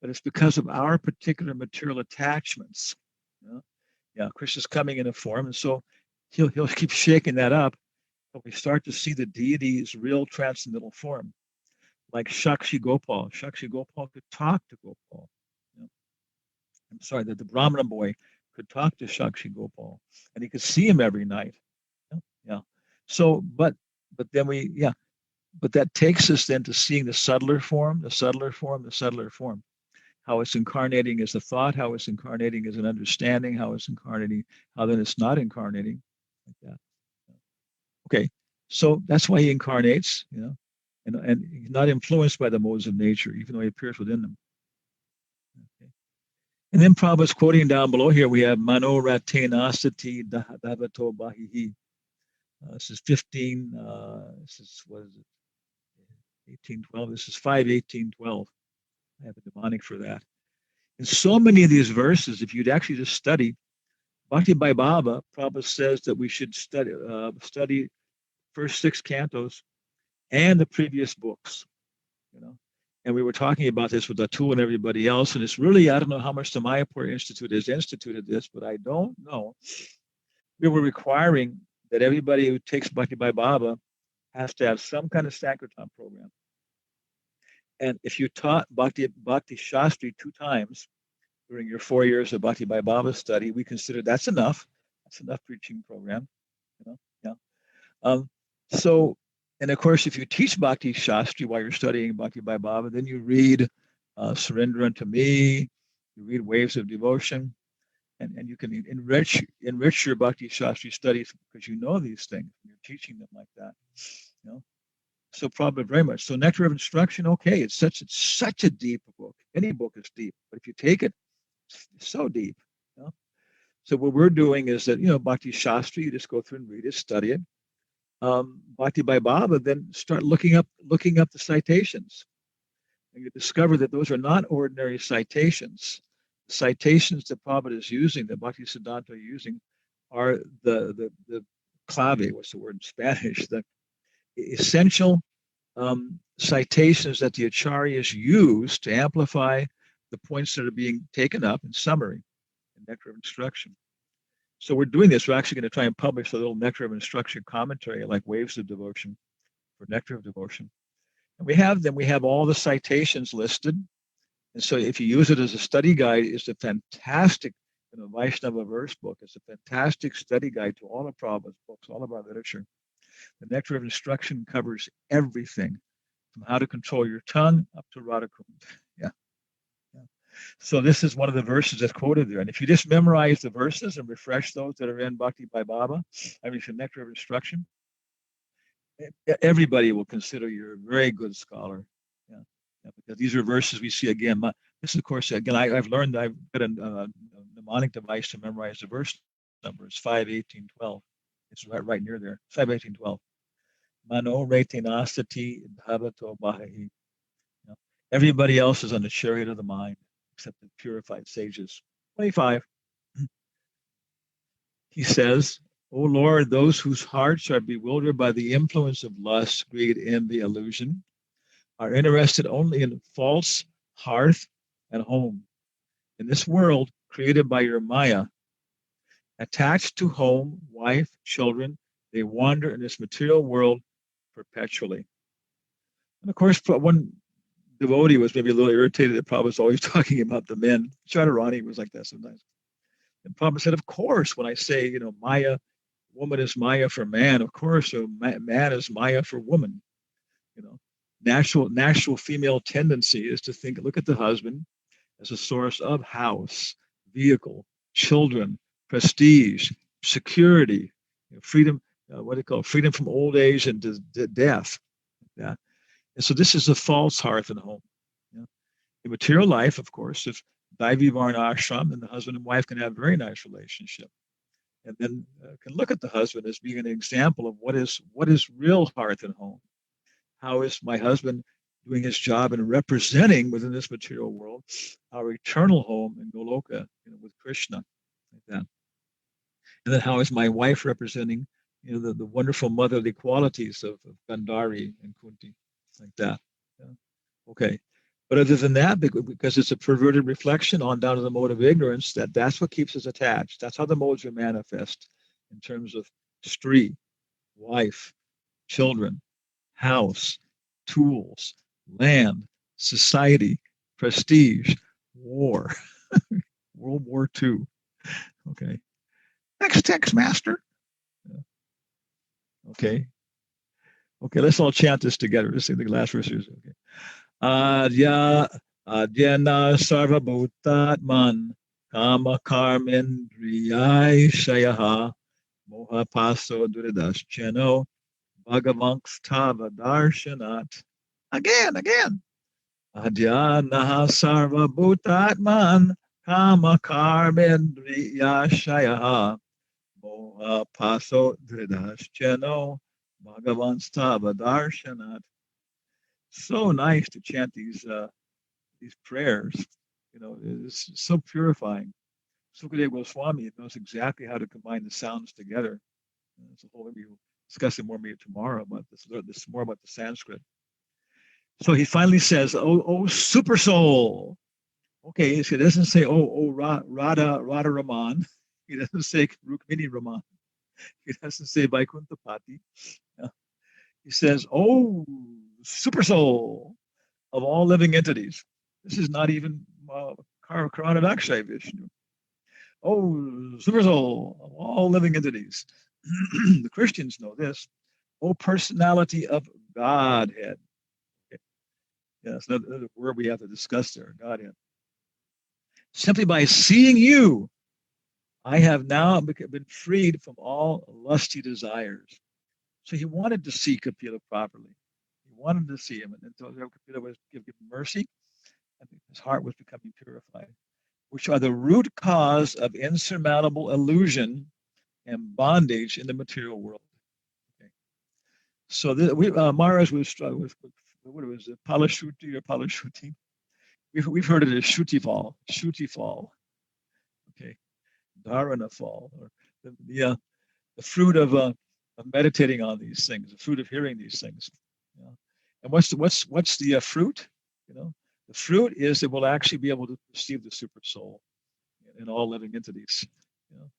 but it's because of our particular material attachments. Krishna's coming in a form, and so he'll keep shaking that up. But we start to see the deity's real transcendental form, like Shakshi Gopal. Shakshi Gopal could talk to Gopal. I'm sorry, that the Brahmana boy could talk to Shakshi Gopal, and he could see him every night. So, but then but that takes us then to seeing the subtler form, the subtler form, the subtler form. How it's incarnating as a thought, how it's incarnating as an understanding, how it's incarnating, how then it's not incarnating, like that. Okay, so that's why he incarnates, and he's not influenced by the modes of nature, even though he appears within them. Okay. And then Prabhupada's quoting down below here, we have Mano Ratenasati Davato Bahihi. This is 15, this is, what is it? 1812. This is 5:18:12. I have a mnemonic for that. In so many of these verses, if you'd actually just study, Bhakti Baba, Prabhupada says that we should study first 6 cantos and the previous books, And we were talking about this with Atul and everybody else, and it's really, I don't know how much the Mayapur Institute has instituted this, but I don't know. We were requiring that everybody who takes Bhakti Baba has to have some kind of Sankirtan program. And if you taught Bhakti Shastri 2 times during your 4 years of Bhakti Baba study, we consider that's enough. That's enough preaching program. So, and of course, if you teach Bhakti Shastri while you're studying Bhakti Baba, then you read Surrender Unto Me, you read Waves of Devotion, and you can enrich your Bhakti Shastri studies because you know these things. You're teaching them like that. So Prabhupada very much. So Nectar of Instruction, okay, it's such a deep book. Any book is deep, but if you take it, it's so deep. You know? So what we're doing is that, Bhakti Shastra, you just go through and read it, study it. Bhakti by Baba, then start looking up the citations. And you discover that those are not ordinary citations. The citations that Prabhupada is using, that Bhakti Siddhanta are using, are the clave, what's the word in Spanish, the essential citations that the acharyas use to amplify the points that are being taken up in summary in Nectar of Instruction. So we're doing this. We're actually going to try and publish a little Nectar of Instruction commentary, like Waves of Devotion for Nectar of Devotion. And we have all the citations listed. And so if you use it as a study guide, it's a fantastic, Vaishnava verse book. It's a fantastic study guide to all of Prabhupada's books, all of our literature. The Nectar of Instruction covers everything from how to control your tongue up to Radhakund. Yeah. So this is one of the verses that's quoted there. And if you just memorize the verses and refresh those that are in Bhakti by Baba, the Nectar of Instruction, everybody will consider you a very good scholar. Yeah. Because these are verses we see again. This is, of course, again, I've learned, I've got a mnemonic device to memorize the verse number. It's 5:18:12. It's right near there. 5:18:12. Mano retinasati bhavato bahi. Everybody else is on the chariot of the mind, except the purified sages. 25. He says, O Lord, those whose hearts are bewildered by the influence of lust, greed, envy, illusion, are interested only in false hearth and home. In this world created by your Maya, attached to home, wife, children, they wander in this material world perpetually. And of course, one devotee was maybe a little irritated that Prabhupada was always talking about the men. Chaturani was like that sometimes. And Prabhupada said, of course, when I say, Maya, woman is Maya for man, of course, so man is Maya for woman. Natural female tendency is to look at the husband as a source of house, vehicle, children, prestige, security, freedom, freedom from old age and death. Yeah. And so this is a false hearth and home. Yeah. In material life, of course, if Daivi Varna Ashram, then the husband and wife can have a very nice relationship. And then can look at the husband as being an example of what is real hearth and home. How is my husband doing his job and representing within this material world our eternal home in Goloka, with Krishna, like that. And then how is my wife representing, the wonderful motherly qualities of Gandhari and Kunti, like that. Yeah. Okay. But other than that, because it's a perverted reflection on down to the mode of ignorance, that's what keeps us attached. That's how the modes are manifest in terms of stree, wife, children, house, tools, land, society, prestige, war, World War II. Okay. Next text, master. Okay. Okay, let's all chant this together. Let's say the last verse is okay. Adyana sarva bhutatman kama karmendriyai shayaha moha paso duridascheno bhagavanktava darshanat. Again. Adyana sarva bhutatman kama karmendriya shayaha moha paso duridascheno bhagavanktava darshanat. So nice to chant these prayers. It's so purifying. Sukadeva Goswami knows exactly how to combine the sounds together. It's a whole we'll discuss it more maybe tomorrow about this more about the Sanskrit. So he finally says, "Oh, super soul." Okay, so he doesn't say, "Oh, Radha Raman." He doesn't say Rukmini Raman. He doesn't say Vaikuntapati. He says, "Oh, super soul of all living entities." This is not even Karanadakshay Vishnu. Oh, super soul of all living entities. The Christians know this. Oh, personality of Godhead. Okay. Yes, another word we have to discuss there, Godhead. Simply by seeing you, I have now been freed from all lusty desires. So he wanted to see Kapila properly. He wanted to see him, and so Kapila was give mercy, and his heart was becoming purified, which are the root cause of insurmountable illusion and bondage in the material world. Okay. So Maharaj was what was it, Palashruti or Palashruti? We've heard it as Shruti fall, okay, Dharana fall, or the fruit of meditating on these things, the fruit of hearing these things. You know? And what's the fruit? You know, the fruit is that we'll actually be able to perceive the super soul in all living entities. You know,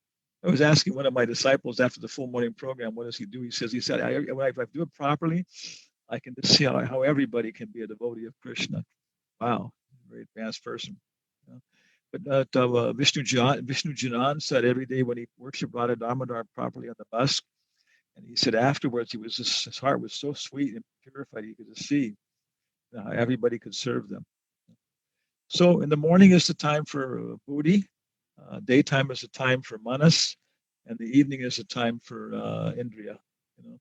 I was asking one of my disciples after the full morning program, what does he do? He said, if I do it properly, I can just see how everybody can be a devotee of Krishna. Wow, very advanced person. You know? But Vishnu Janan said every day when he worshiped Radha Damodar properly on the bus, and he said afterwards his heart was so sweet and purified he could just see how everybody could serve them. So in the morning is the time for buddhi, daytime is the time for manas, and the evening is the time for indriya. You know,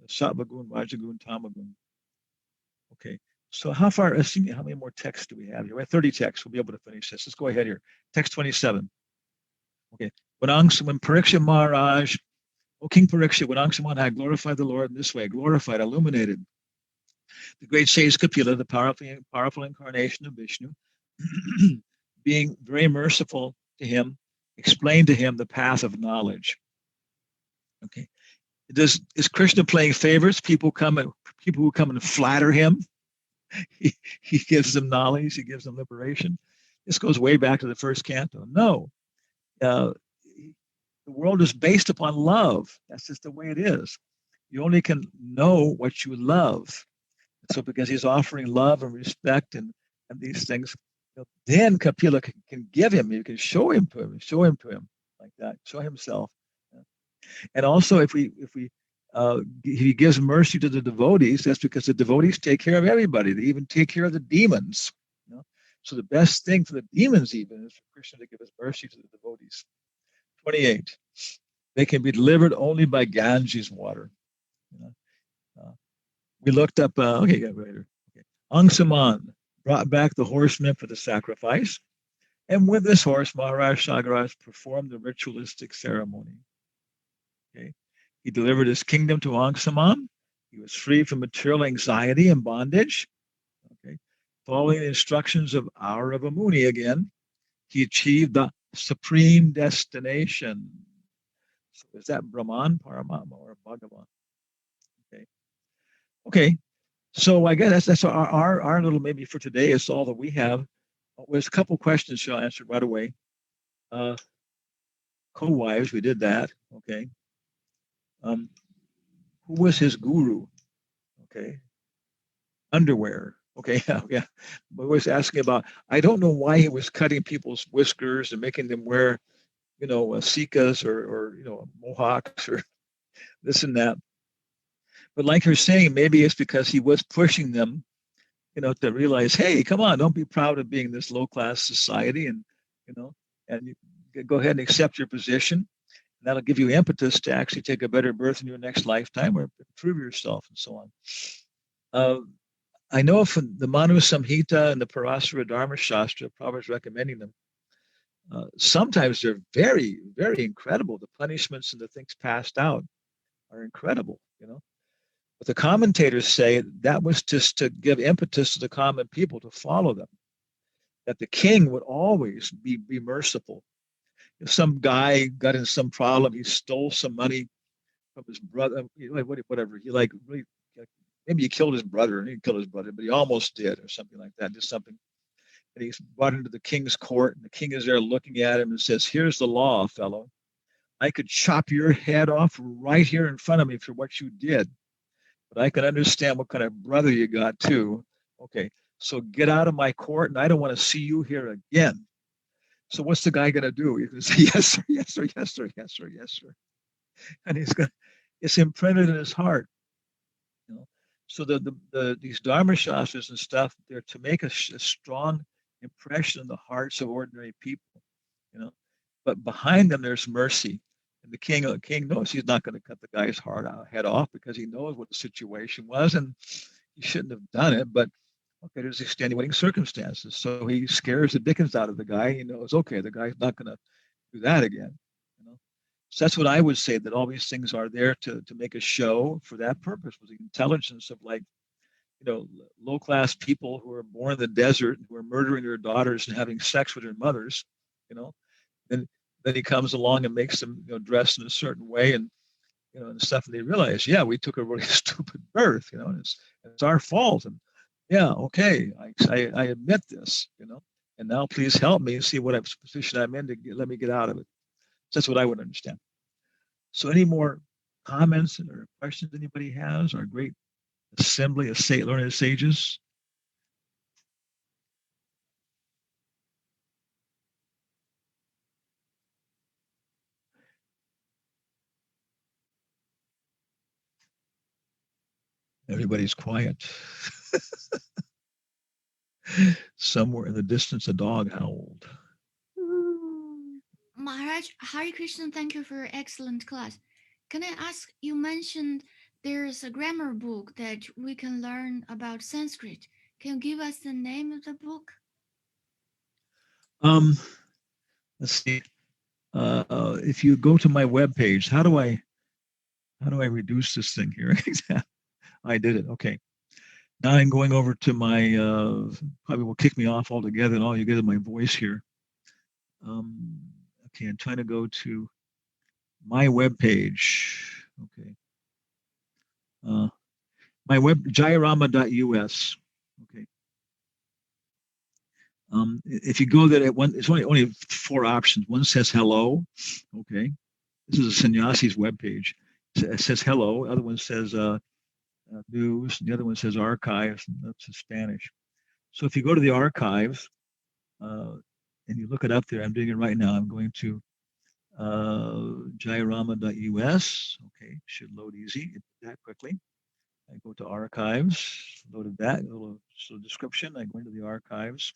sattvagun, rajagun, tamagun. Okay. So how far? Let's see how many more texts do we have here? We have 30 texts. We'll be able to finish this. Let's go ahead here. Text 27. Okay. When Pariksha Maharaj, O King Pariksha, when Angshaman had glorified the Lord in this way, glorified, illuminated, the great sage Kapila, the powerful incarnation of Vishnu, being very merciful to him, explained to him the path of knowledge. Okay. Is Krishna playing favorites? People who come and flatter him. He gives them knowledge. He gives them liberation. This goes way back to the first canto. No, the world is based upon love. That's just the way it is. You only can know what you love. So because he's offering love and respect and these things, then Kapila can give him. You can show him to him like that. Show himself. And also, if he gives mercy to the devotees, that's because the devotees take care of everybody. They even take care of the demons. You know? So the best thing for the demons even is for Krishna to give his mercy to the devotees. 28. They can be delivered only by Ganges water. You know? We looked up, later. Okay. Angsaman brought back the horsemen for the sacrifice. And with this horse, Maharaj Sagaraj performed the ritualistic ceremony. Okay. He delivered his kingdom to Angsaman. He was free from material anxiety and bondage. Okay. Following the instructions of Arava Muni again, he achieved the supreme destination. So is that Brahman, Paramatma, or Bhagavan? Okay. Okay. So I guess that's our little maybe for today is all that we have. There's a couple questions she'll answer right away. Co-wives, we did that. Okay. Who was his guru? Okay. Underwear. Okay. Yeah. But I was asking about, I don't know why he was cutting people's whiskers and making them wear, sikas or mohawks or this and that. But like you're saying, maybe it's because he was pushing them, to realize, hey, come on, don't be proud of being this low-class society, and you go ahead and accept your position. And that'll give you impetus to actually take a better birth in your next lifetime or improve yourself and so on. I know from the Manu Samhita and the Parasara Dharma Shastra, Prabhupada's recommending them. Sometimes they're very, very incredible. The punishments and the things passed out are incredible, But the commentators say that was just to give impetus to the common people to follow them, that the king would always be merciful. If some guy got in some problem, he stole some money from his brother, whatever, maybe he killed his brother, and he killed his brother, but he almost did, or something like that, just something. And he's brought into the king's court, and the king is there looking at him and says, here's the law, fellow. I could chop your head off right here in front of me for what you did. But I can understand what kind of brother you got too. Okay, so get out of my court, and I don't want to see you here again. So what's the guy going to do? He's going to say, yes, sir, yes, sir, yes, sir, yes, sir, yes, sir. And it's imprinted in his heart. So these Dharma Shastras and stuff, they're to make a strong impression in the hearts of ordinary people, But behind them, there's mercy. And the king knows he's not going to cut the guy's head off because he knows what the situation was, and he shouldn't have done it, but okay, there's extenuating circumstances. So he scares the dickens out of the guy. He knows, okay, the guy's not going to do that again. So that's what I would say, that all these things are there to make a show for that purpose, with the intelligence of, like, low-class people who are born in the desert, who are murdering their daughters and having sex with their mothers, and then he comes along and makes them, dress in a certain way, and and stuff, and they realize, yeah, we took a really stupid birth, and it's our fault, and yeah, okay, I admit this, and now please help me see what position I'm in to let me get out of it. So that's what I would understand. So any more comments or questions anybody has? Our great assembly of learned sages. Everybody's quiet. Somewhere in the distance, a dog howled. Maharaj, Hare Krishna, thank you for your excellent class. Can I ask, you mentioned there's a grammar book that we can learn about Sanskrit. Can you give us the name of the book? Let's see. If you go to my webpage, how do I reduce this thing here? I did it. Okay. Now I'm going over to my, probably will kick me off altogether, and all you get is my voice here. Okay, I'm trying to go to my webpage. Okay. My web, jayarama.us. Okay. If you go there, it's only 4 options. One says hello. Okay. This is a sannyasi's webpage. It says hello. The other one says news. And the other one says archives. And that's in Spanish. So if you go to the archives and you look it up there, I'm doing it right now. I'm going to jayarama.us. Okay. Should load easy. That quickly. I go to archives, loaded that, a little description. I go into the archives,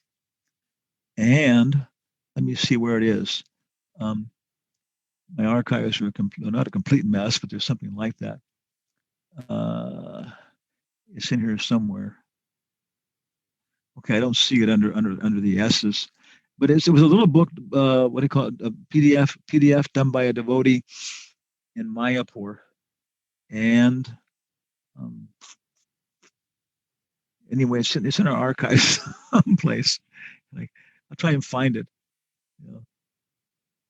and let me see where it is. My archives are not a complete mess, but there's something like that. It's in here somewhere. Okay, I don't see it under the S's, but it was a little book. What do you call it? A PDF done by a devotee in Mayapur, and anyway, it's in our archives someplace. Like, I'll try and find it.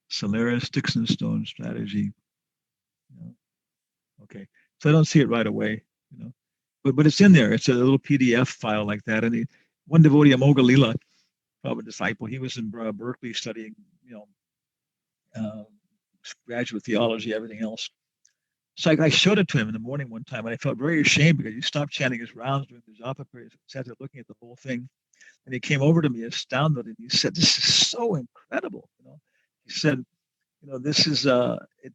Solaris Dixon Stone strategy. Okay, so I don't see it right away. But it's in there. It's a little PDF file like that. And one devotee, Amoga Lila, probably a disciple, he was in Berkeley studying, graduate theology, everything else. So I showed it to him in the morning one time, and I felt very ashamed because he stopped chanting his rounds during the japa period. He sat there looking at the whole thing, and he came over to me astounded, and he said, "This is so incredible." He said, "This is it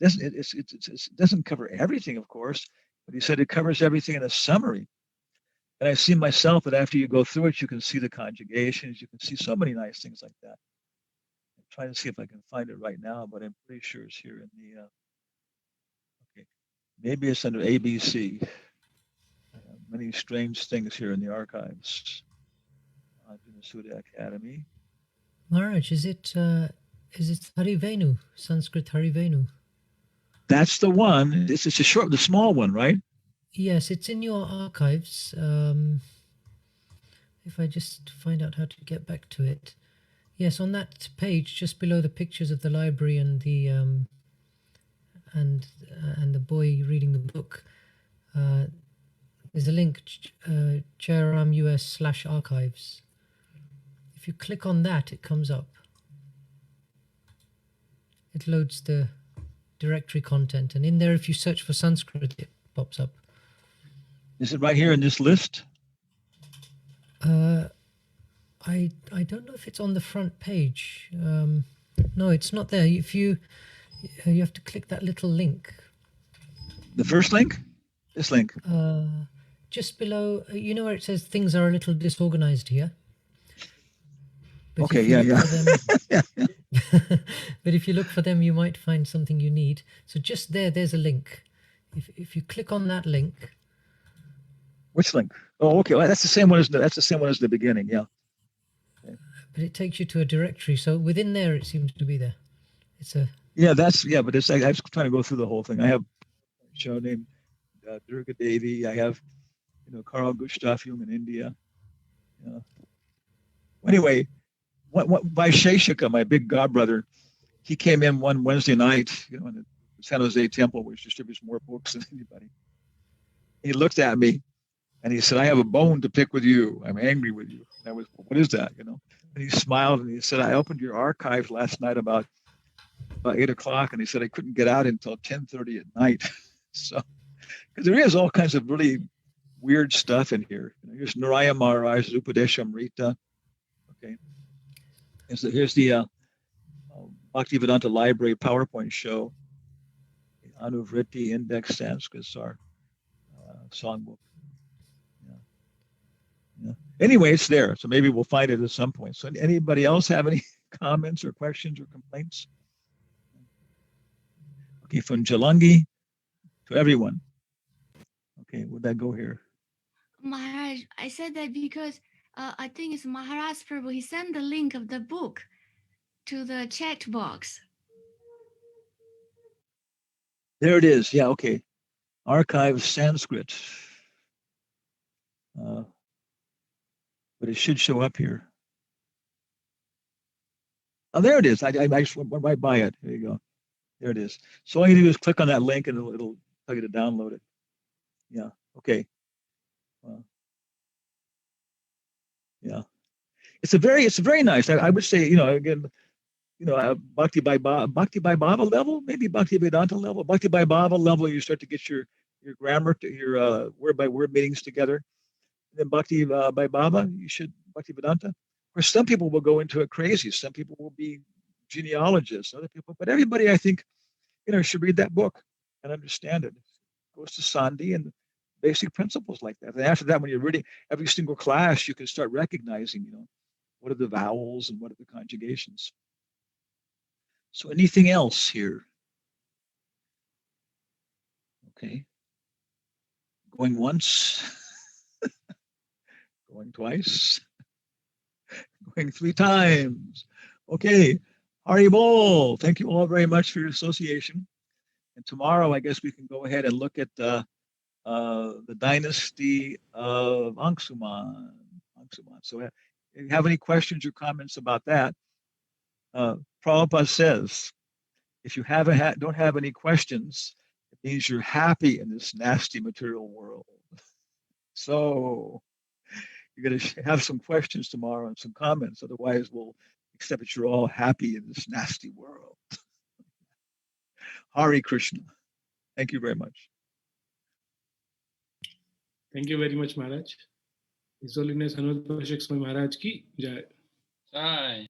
doesn't cover everything, of course, but he said it covers everything in a summary." And I see myself that after you go through it, you can see the conjugations, you can see so many nice things like that. I'm trying to see if I can find it right now, but I'm pretty sure it's here in the. Okay. Maybe it's under ABC. Many strange things here in the archives. Suda Academy. Maharaj, is it Harivenu, Sanskrit Harivenu? That's the one. It's a short, the small one, right? Yes, it's in your archives. If I just find out how to get back to it. Yes, on that page, just below the pictures of the library and the boy reading the book, there's a link, JayaraMUS/archives. If you click on that, it comes up. It loads the directory content, and in there, if you search for Sanskrit, it pops up. Is it right here in this list? I don't know if it's on the front page. No, it's not there. If you have to click that little link. The first link? This link? Just below, where it says things are a little disorganized here. But okay, yeah. yeah. But if you look for them, you might find something you need. So just there's a link. If you click on that link. Which link? Oh, okay. Well, that's the same one as the beginning. Yeah. But it takes you to a directory. So within there, it seems to be there. It's a But it's I was trying to go through the whole thing. I have a show named Durga Devi. I have Carl Gustav Jung in India. Anyway, what Vaisheshika, my big godbrother, he came in one Wednesday night, in the San Jose temple, which distributes more books than anybody. He looked at me and he said, "I have a bone to pick with you. I'm angry with you." And I was, "What is that?" And he smiled and he said, "I opened your archives last night about 8 o'clock, and he said I couldn't get out until 10:30 at night." So, because there is all kinds of really weird stuff in here. Here's Narayana Maharaj's Upadeshamrita. Okay. Here's the Bhaktivedanta Library PowerPoint show. Anuvriti Index Sanskrit songbook. Yeah. Anyway, it's there. So maybe we'll find it at some point. So anybody else have any comments or questions or complaints? Okay, from Jalangi to everyone. Okay, would that go here? Maharaj, I said that because I think it's Maharaj Prabhu. He sent the link of the book to the chat box. There it is. Yeah, okay. Archive Sanskrit. But it should show up here. Oh, there it is. I just went right by it. There you go. There it is. So all you do is click on that link and it'll tell you to download it. Yeah. Okay. Yeah. It's a very nice. I would say, again, Bhakti by Baba level, maybe Bhakti Vedanta level. Bhakti by Baba level, you start to get your grammar, your word by word meanings together. And then Bhakti by Baba, you should Bhakti Vedanta. Of course, some people will go into it crazy. Some people will be genealogists. Other people, but everybody, I think, should read that book and understand it. It goes to Sandhi and basic principles like that. And after that, when you're reading every single class, you can start recognizing, what are the vowels and what are the conjugations. So anything else here? Okay. Going once, going twice, going 3 times. Okay. Haribol, thank you all very much for your association. And tomorrow, I guess we can go ahead and look at the dynasty of Angsuman. So if you have any questions or comments about that, Prabhupada says, if you don't have any questions, it means you're happy in this nasty material world. So you're going to have some questions tomorrow and some comments. Otherwise, we'll accept that you're all happy in this nasty world. Hare Krishna. Thank you very much. Thank you very much, Maharaj. His Holiness Hanumatpresaka Swami Maharaj ki jai. Jai.